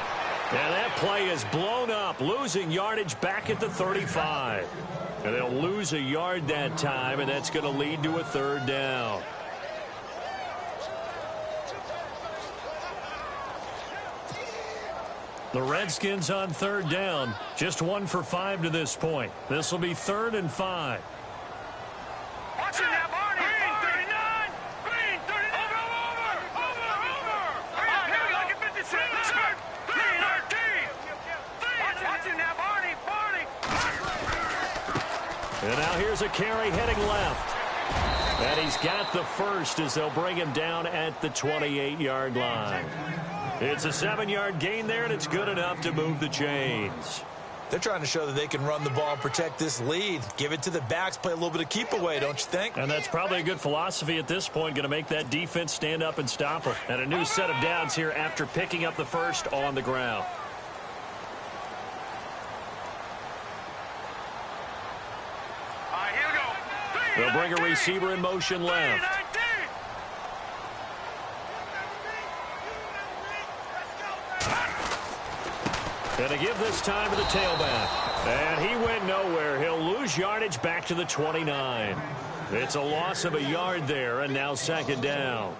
And that play is blown up, losing yardage back at the 35. And they'll lose a yard that time, and that's going to lead to a 3rd down. The Redskins on 3rd down. Just 1 for 5 to this point. This will be 3rd and 5. Watch it now, Barney. Green, 39. Green, 39. Over. Here we go. 56. Green, 13. Watch it now, Barney. And now here's a carry heading left. And he's got the first as they'll bring him down at the 28-yard line. It's a 7-yard gain there, and it's good enough to move the chains. They're trying to show that they can run the ball and protect this lead. Give it to the backs, play a little bit of keep away, don't you think? And that's probably a good philosophy at this point, going to make that defense stand up and stop them. And a new set of downs here after picking up the first on the ground. Here we go. They'll bring a receiver in motion left. And to give this time to the tailback. And he went nowhere. He'll lose yardage back to the 29. It's a loss of a yard there, and now 2nd down.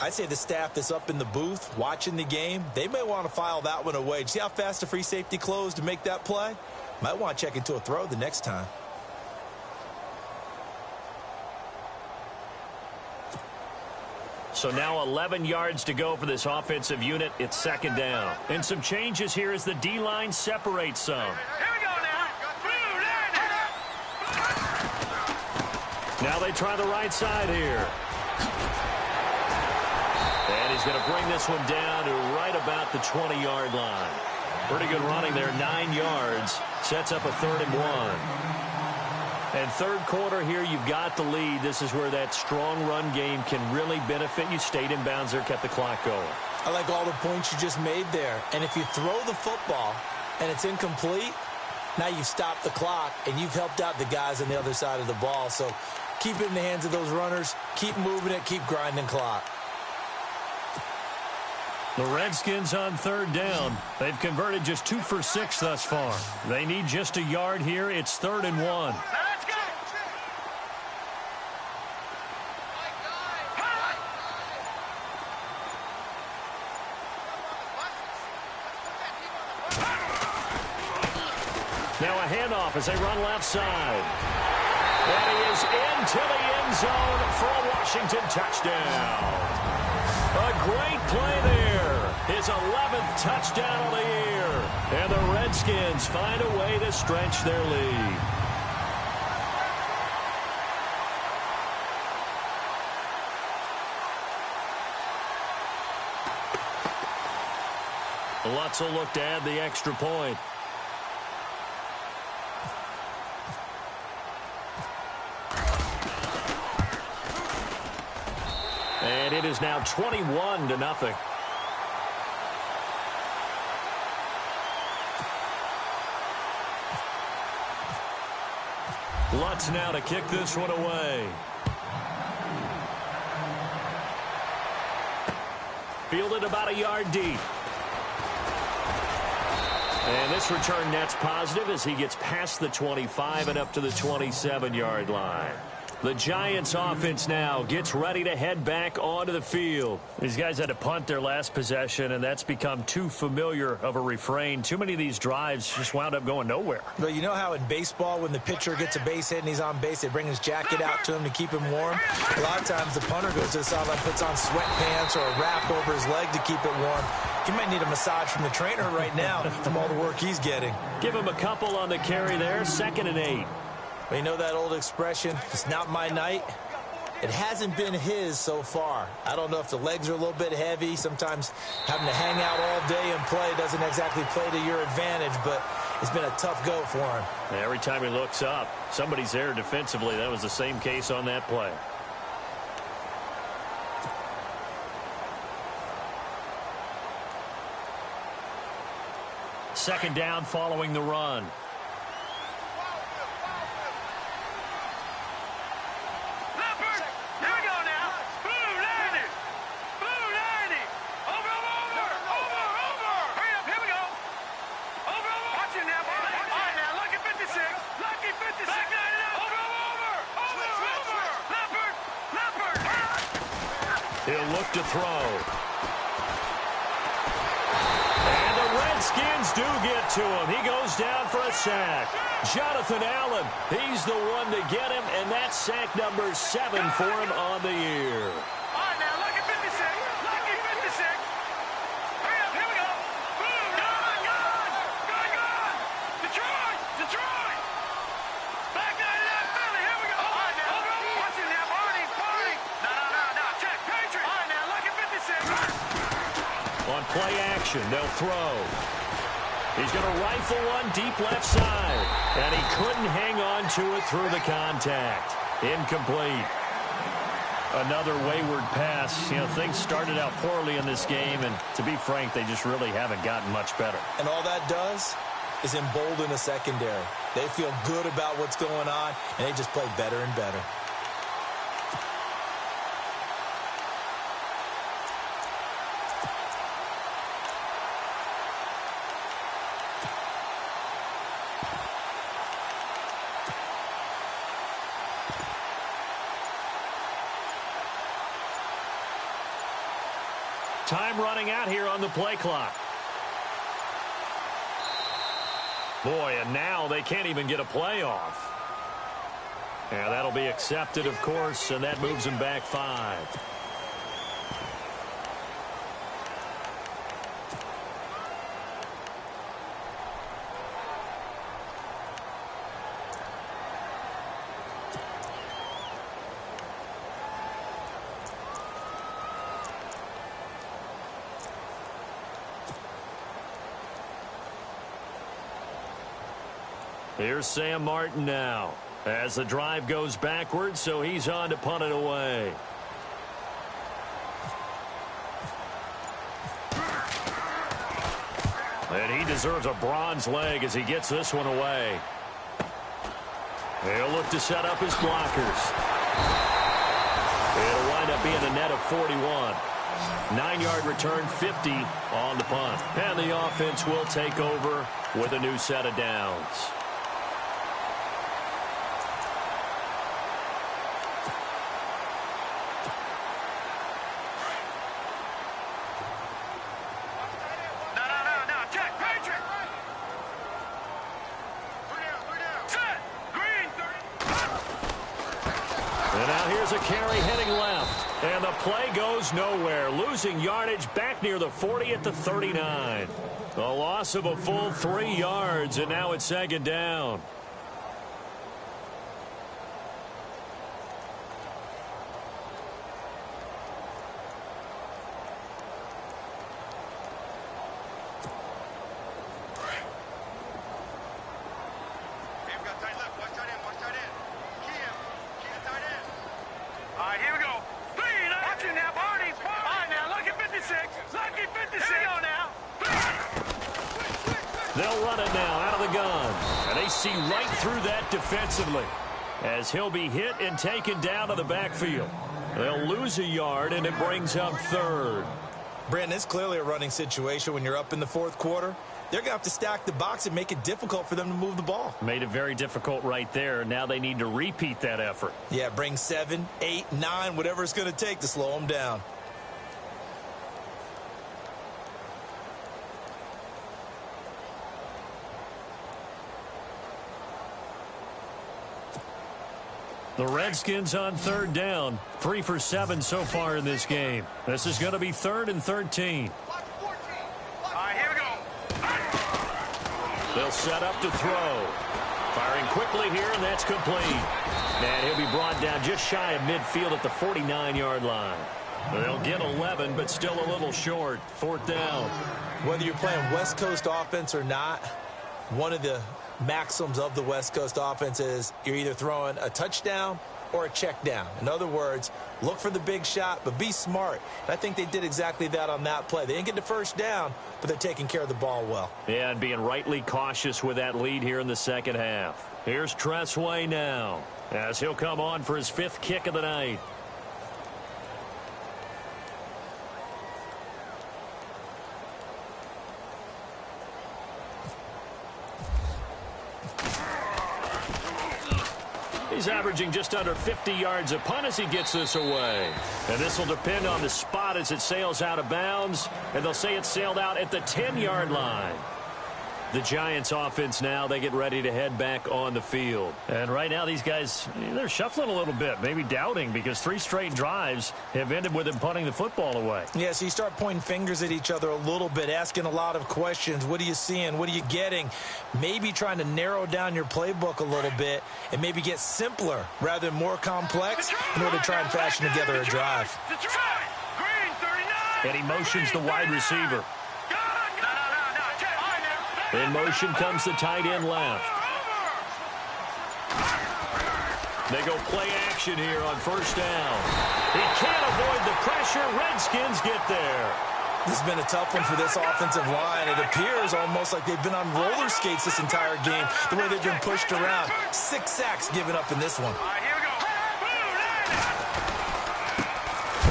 I'd say the staff that's up in the booth watching the game, they may want to file that one away. See how fast the free safety closed to make that play? Might want to check into a throw the next time. So now 11 yards to go for this offensive unit. It's 2nd down. And some changes here as the D-line separates some. Here we go now. Now they try the right side here. And he's going to bring this one down to right about the 20-yard line. Pretty good running there, 9 yards. Sets up a 3rd and 1. And third quarter here, you've got the lead. This is where that strong run game can really benefit you. Stayed in bounds there, kept the clock going. I like all the points you just made there. And if you throw the football and it's incomplete, now you've stopped the clock and you've helped out the guys on the other side of the ball. So keep it in the hands of those runners. Keep moving it. Keep grinding clock. The Redskins on 3rd down. They've converted just 2 for 6 thus far. They need just a yard here. It's 3rd and 1. Let's go. Now a handoff as they run left side. And he is into the end zone for a Washington touchdown. A great play there. His 11th touchdown of the year. And the Redskins find a way to stretch their lead. Lutz will look to add the extra point. And it is now 21-0. Lutz now to kick this one away. Fielded about a yard deep. And this return net's positive as he gets past the 25 and up to the 27-yard line. The Giants offense now gets ready to head back onto the field. These guys had to punt their last possession, and that's become too familiar of a refrain. Too many of these drives just wound up going nowhere. But you know how in baseball, when the pitcher gets a base hit and he's on base, they bring his jacket out to him to keep him warm? A lot of times the punter goes to the sideline, puts on sweatpants or a wrap over his leg to keep it warm. He might need a massage from the trainer right now from all the work he's getting. Give him a couple on the carry there, 2nd and 8. Well, you know that old expression, it's not my night? It hasn't been his so far. I don't know if the legs are a little bit heavy. Sometimes having to hang out all day and play doesn't exactly play to your advantage, but it's been a tough go for him. Every time he looks up, somebody's there defensively. That was the same case on that play. Second down following the run. He'll look to throw. And the Redskins do get to him. He goes down for a sack. Jonathan Allen, he's the one to get him, and that's sack number 7 for him on the year. All right, now, lucky 56. Lucky 56. Hurry up, here we go. Boom, gone. Detroit. Back 99, Philly, here we go. All right, now. Watch it now, Barney. No. Check, Patriot. All right, now, lucky 56. On play action, they'll throw. He's going to rifle one deep left side. And he couldn't hang on to it through the contact. Incomplete. Another wayward pass. You know, things started out poorly in this game, and to be frank, they just really haven't gotten much better. And all that does is embolden the secondary. They feel good about what's going on, and they just play better and better. Time running out here on the play clock. Boy, and now they can't even get a play off. Yeah, that'll be accepted, of course, and that moves them back 5. Here's Sam Martin now as the drive goes backwards, so he's on to punt it away. And he deserves a bronze leg as he gets this one away. He'll look to set up his blockers. It'll wind up being a net of 41. 9-yard return, 50 on the punt. And the offense will take over with a new set of downs. No. Check, Patriot. Set. Green. And now here's a carry heading left. And the play goes nowhere. Losing yardage back near the 40 at the 39. A loss of a full 3 yards, and now it's 2nd down. All right, here we go. Watch it now, Barney. All right, now, lucky 56. Lucky 56. Here we go now. They'll run it now out of the gun. And they see right through that defensively. as he'll be hit and taken down to the backfield. They'll lose a yard, and it brings up third. Brandon, it's clearly a running situation when you're up in the fourth quarter. They're going to have to stack the box and make it difficult for them to move the ball. Made it very difficult right there. Now they need to repeat that effort. Yeah, bring 7, 8, 9, whatever it's going to take to slow them down. The Redskins on third down. 3 for 7 so far in this game. This is going to be 3rd and 13. Here we go. They'll set up to throw. Firing quickly here, and that's complete. And he'll be brought down just shy of midfield at the 49-yard line. They'll get 11, but still a little short. 4th down. Whether you're playing West Coast offense or not, one of the maxims of the West Coast offense is you're either throwing a touchdown or a check down. In other words, look for the big shot, but be smart. And I think they did exactly that on that play. They didn't get the first down, but they're taking care of the ball well. Yeah, and being rightly cautious with that lead here in the second half. Here's Tressway now, as he'll come on for his 5th kick of the night. He's averaging just under 50 yards a punt as he gets this away. And this will depend on the spot as it sails out of bounds. And they'll say it sailed out at the 10-yard line. The Giants offense now, they get ready to head back on the field. And right now these guys, they're shuffling a little bit, maybe doubting, because 3 straight drives have ended with them punting the football away. Yeah, so you start pointing fingers at each other a little bit, asking a lot of questions. What are you seeing? What are you getting? Maybe trying to narrow down your playbook a little bit and maybe get simpler rather than more complex in order to try and fashion together a drive. And he motions the wide receiver. In motion comes the tight end left. They go play action here on 1st down. He can't avoid the pressure. Redskins get there. This has been a tough one for this offensive line. It appears almost like they've been on roller skates this entire game, the way they've been pushed around. 6 sacks given up in this one.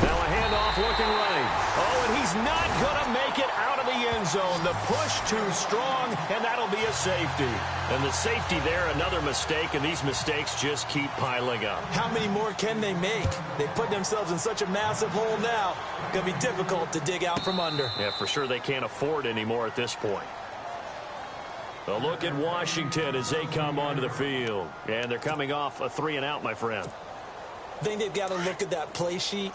Now a handoff looking right. Oh, and he's not going to make it out of the end zone. The push too strong, and that'll be a safety. And the safety there, another mistake, and these mistakes just keep piling up. How many more can they make? They put themselves in such a massive hole now. Going to be difficult to dig out from under. Yeah, for sure they can't afford any more at this point. A look at Washington as they come onto the field. And they're coming off a 3-and-out, my friend. I think they've got to look at that play sheet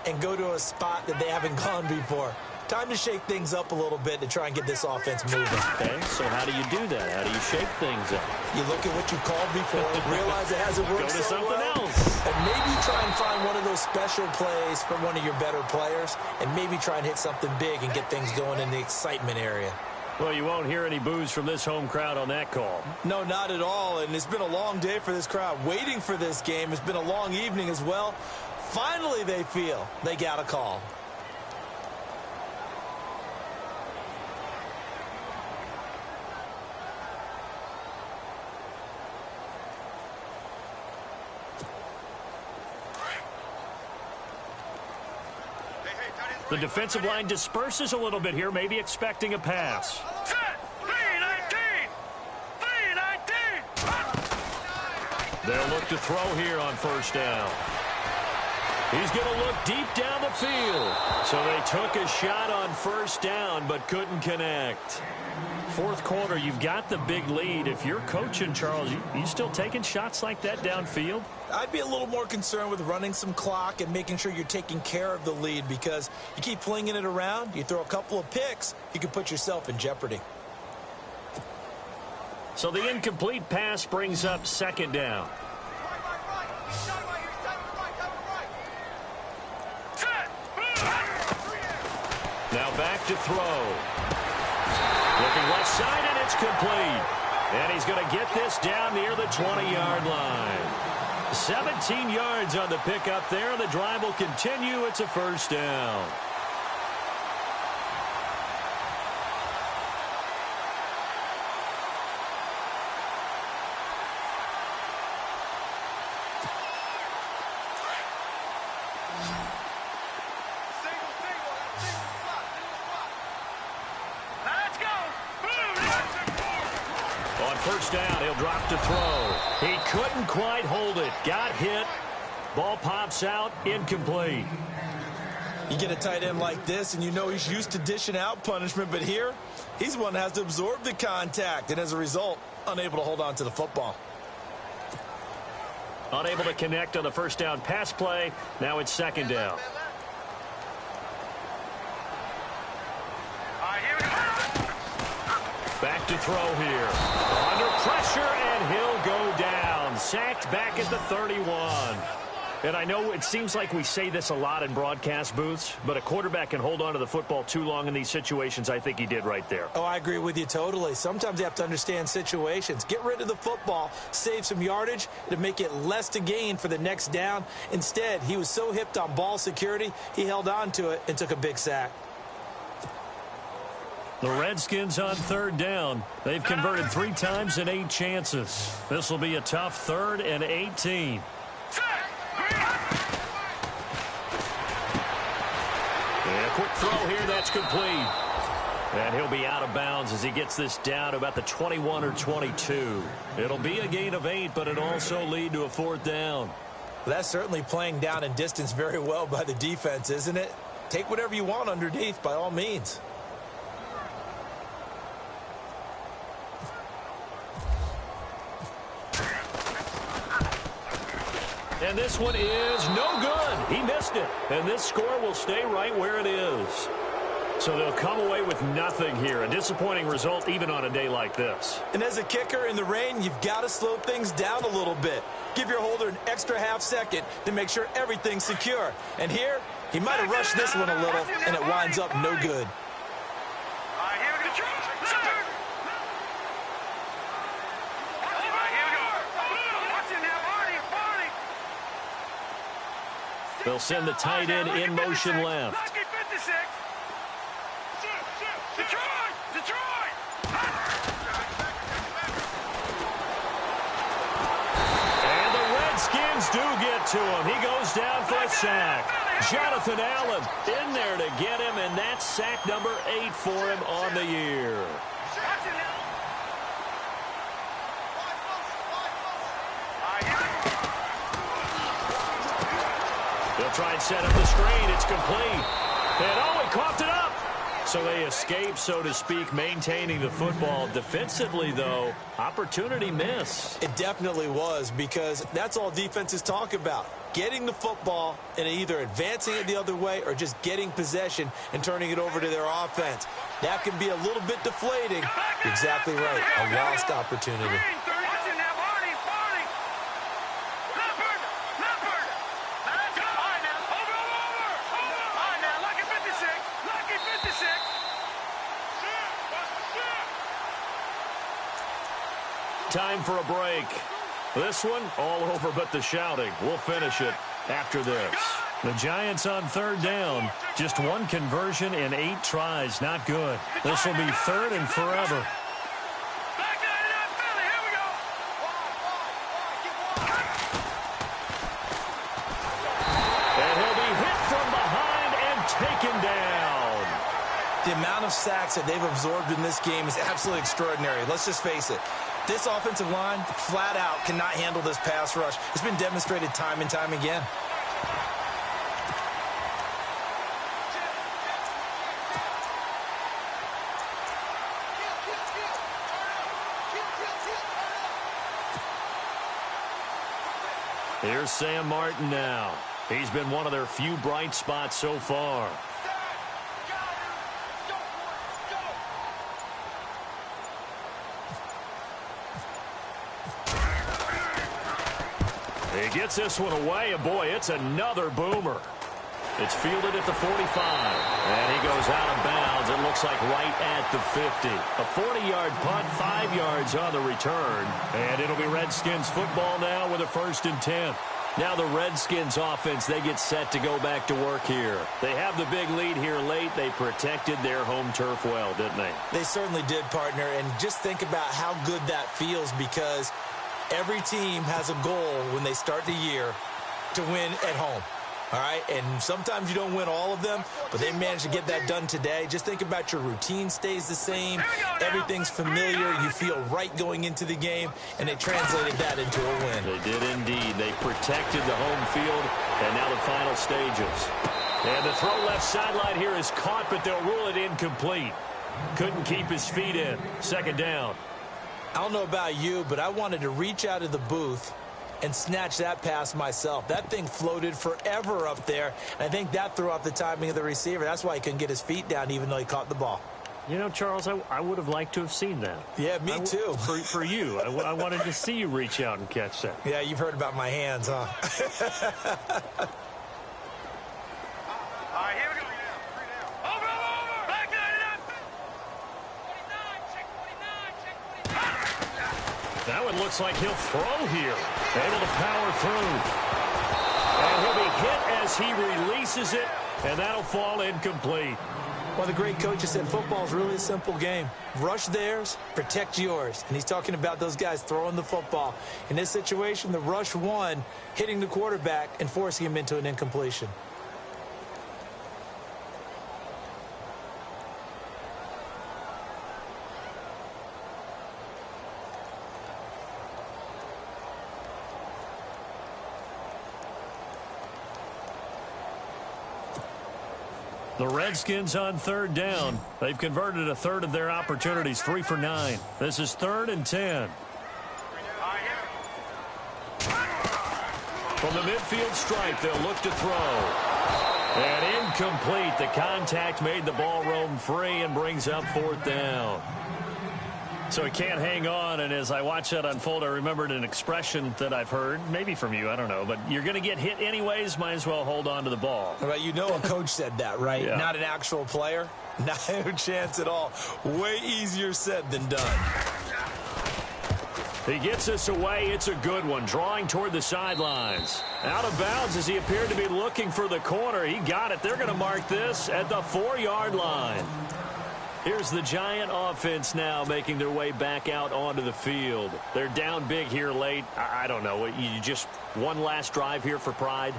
and go to a spot that they haven't gone before. Time to shake things up a little bit to try and get this offense moving. Okay, so how do you do that? How do you shake things up? You look at what you called before, realize it hasn't worked Go to so something well, else. and maybe try and find one of those special plays from one of your better players, and maybe try and hit something big and get things going in the excitement area. Well, you won't hear any boos from this home crowd on that call. No, not at all, and it's been a long day for this crowd. Waiting for this game. It's been a long evening as well. Finally, they feel they got a call. The defensive line disperses a little bit here, maybe expecting a pass. They'll look to throw here on 1st down. He's going to look deep down the field. So they took a shot on 1st down, but couldn't connect. 4th quarter, you've got the big lead. If you're coaching, Charles, you still taking shots like that downfield? I'd be a little more concerned with running some clock and making sure you're taking care of the lead, because you keep flinging it around, you throw a couple of picks, you can put yourself in jeopardy. So the incomplete pass brings up 2nd down. Now back to throw. Looking left side, and it's complete. And he's going to get this down near the 20-yard line. 17 yards on the pickup there. The drive will continue. It's a 1st down. first down. He'll drop to throw. He couldn't quite hold it. Got hit. Ball pops out. Incomplete. You get a tight end like this, and you know he's used to dishing out punishment, but here, he's the one that has to absorb the contact, and as a result, unable to hold on to the football. Unable to connect on the first down pass play. Now it's second down. Back to throw here. Under pressure, and he'll go down. Sacked back at the 31. And I know it seems like we say this a lot in broadcast booths, but a quarterback can hold on to the football too long in these situations. I think he did right there. Oh, I agree with you totally. Sometimes you have to understand situations. Get rid of the football, save some yardage to make it less to gain for the next down. Instead, he was so hipped on ball security, he held on to it and took a big sack. The Redskins on third down. They've converted 3 times in 8 chances. This will be a tough 3rd and 18. And a quick throw here, that's complete. And he'll be out of bounds as he gets this down about the 21 or 22. It'll be a gain of 8, but it'll also lead to a 4th down. Well, that's certainly playing down in distance very well by the defense, isn't it? Take whatever you want underneath, by all means. And this one is no good. He missed it. And this score will stay right where it is. So they'll come away with nothing here. A disappointing result even on a day like this. And as a kicker in the rain, you've got to slow things down a little bit. Give your holder an extra half second to make sure everything's secure. And here, he might have rushed this one a little, and it winds up no good. They'll send the tight end in motion left. And the Redskins do get to him. He goes down for a sack. Jonathan Allen in there to get him, and that's sack number 8 for him on the year. They'll try and set up the screen. It's complete. And oh, he coughed it up. So they escape, so to speak, maintaining the football. Defensively, though, opportunity miss. It definitely was, because that's all defenses talk about. Getting the football and either advancing it the other way or just getting possession and turning it over to their offense. That can be a little bit deflating. You're exactly right. A lost opportunity. Time for a break. This one, all over but the shouting. We'll finish it after this. The Giants on third down. Just 1 conversion in 8 tries. Not good. This will be 3rd and forever. And he'll be hit from behind and taken down. The amount of sacks that they've absorbed in this game is absolutely extraordinary. Let's just face it. This offensive line, flat out, cannot handle this pass rush. It's been demonstrated time and time again. Here's Sam Martin now. He's been one of their few bright spots so far. He gets this one away, and boy, it's another boomer. It's fielded at the 45, and he goes out of bounds. It looks like right at the 50. A 40-yard punt, 5 yards on the return, and it'll be Redskins football now with a 1st and 10. Now the Redskins offense, they get set to go back to work here. They have the big lead here late. They protected their home turf well, didn't they? They certainly did, partner, and just think about how good that feels, because every team has a goal when they start the year to win at home. all right? And sometimes you don't win all of them, but they managed to get that done today. Just think about your routine stays the same. Everything's familiar. You feel right going into the game, and they translated that into a win. They did indeed. They protected the home field, and now the final stages. And the throw left sideline here is caught, but they'll rule it incomplete. Couldn't keep his feet in. Second down. I don't know about you, but I wanted to reach out of the booth and snatch that pass myself. That thing floated forever up there, and I think that threw off the timing of the receiver. That's why he couldn't get his feet down even though he caught the ball. You know, Charles, I would have liked to have seen that. Yeah, me too. For you. I wanted to see you reach out and catch that. Yeah, you've heard about my hands, huh? All right, here we go. Over. Back 99. 49. That one looks like he'll throw here. Able to power through. And he'll be hit as he releases it, and that'll fall incomplete. Well, the great coach has said football is really a simple game. Rush theirs, protect yours. And he's talking about those guys throwing the football. In this situation, the rush won, hitting the quarterback and forcing him into an incompletion. The Redskins on third down. They've converted a third of their opportunities, 3 for 9. This is 3rd and 10. From the midfield stripe, they'll look to throw. And incomplete. The contact made the ball roam free and brings up 4th down. So he can't hang on, and as I watch that unfold, I remembered an expression that I've heard, maybe from you, I don't know, but you're going to get hit anyways, might as well hold on to the ball. Right, you know a coach said that, right? Yeah. Not an actual player. No chance at all. Way easier said than done. He gets this away. It's a good one, drawing toward the sidelines. Out of bounds as he appeared to be looking for the corner. He got it. They're going to mark this at the 4-yard line. Here's the Giant offense now making their way back out onto the field. They're down big here late. I don't know. You just one last drive here for pride?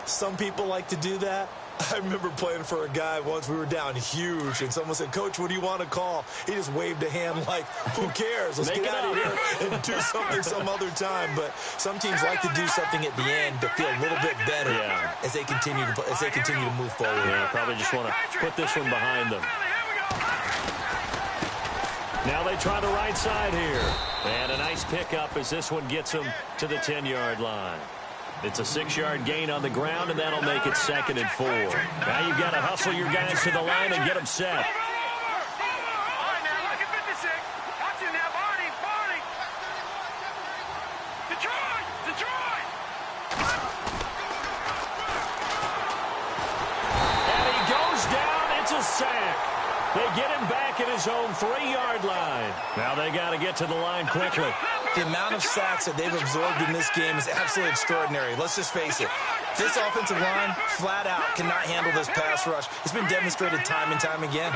Some people like to do that. I remember playing for a guy once. We were down huge, and someone said, "Coach, what do you want to call?" He just waved a hand like, who cares? Let's get out of here and do something some other time. But some teams like to do something at the end to feel a little bit better as they continue to move forward. Yeah, probably just want to put this one behind them. Now they try the right side here. And a nice pickup as this one gets them to the 10-yard line. It's a 6-yard gain on the ground, and that'll make it 2nd and 4. Now you've got to hustle your guys to the line and get them set. All right, now, look at 56. Watch him now, Barney. Detroit. And he goes down. It's a sack. They get him back at his own 3-yard line. Now they got to get to the line quickly. The amount of sacks that they've absorbed in this game is absolutely extraordinary. Let's just face it. This offensive line, flat out, cannot handle this pass rush. It's been demonstrated time and time again.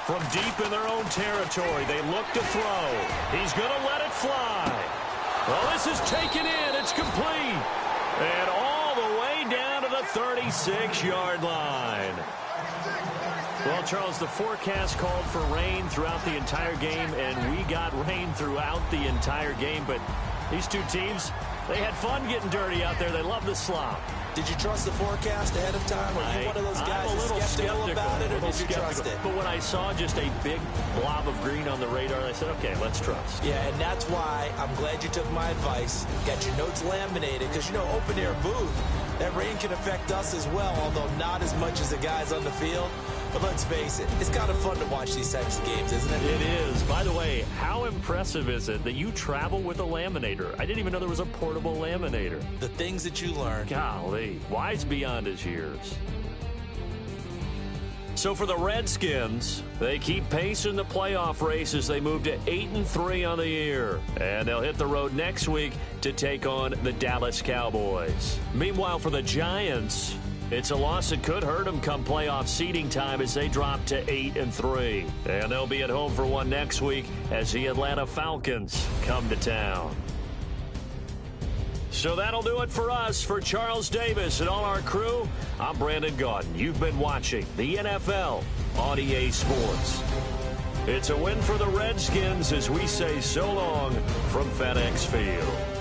From deep in their own territory, they look to throw. He's going to let it fly. Well, this is taken in. It's complete. And all the way down to the 36-yard line. Well, Charles, the forecast called for rain throughout the entire game, and we got rain throughout the entire game. But these two teams, they had fun getting dirty out there. They love the slop. Did you trust the forecast ahead of time? Were you one of those guys that's skeptical about it, or did you trust it? But when I saw just a big blob of green on the radar, I said, okay, let's trust. Yeah, and that's why I'm glad you took my advice. Got your notes laminated, because, you know, open-air booth, that rain can affect us as well, although not as much as the guys on the field. But let's face it, it's kind of fun to watch these types of games, isn't it? It is. By the way, how impressive is it that you travel with a laminator? I didn't even know there was a portable laminator. The things that you learn. Golly, wise beyond his years. So for the Redskins, they keep pace in the playoff race as they move to 8-3 on the year. And they'll hit the road next week to take on the Dallas Cowboys. Meanwhile, for the Giants, it's a loss that could hurt them come playoff seeding time as they drop to 8-3. And they'll be at home for one next week as the Atlanta Falcons come to town. So that'll do it for us. For Charles Davis and all our crew, I'm Brandon Gaudin. You've been watching the NFL on EA Sports. It's a win for the Redskins as we say so long from FedEx Field.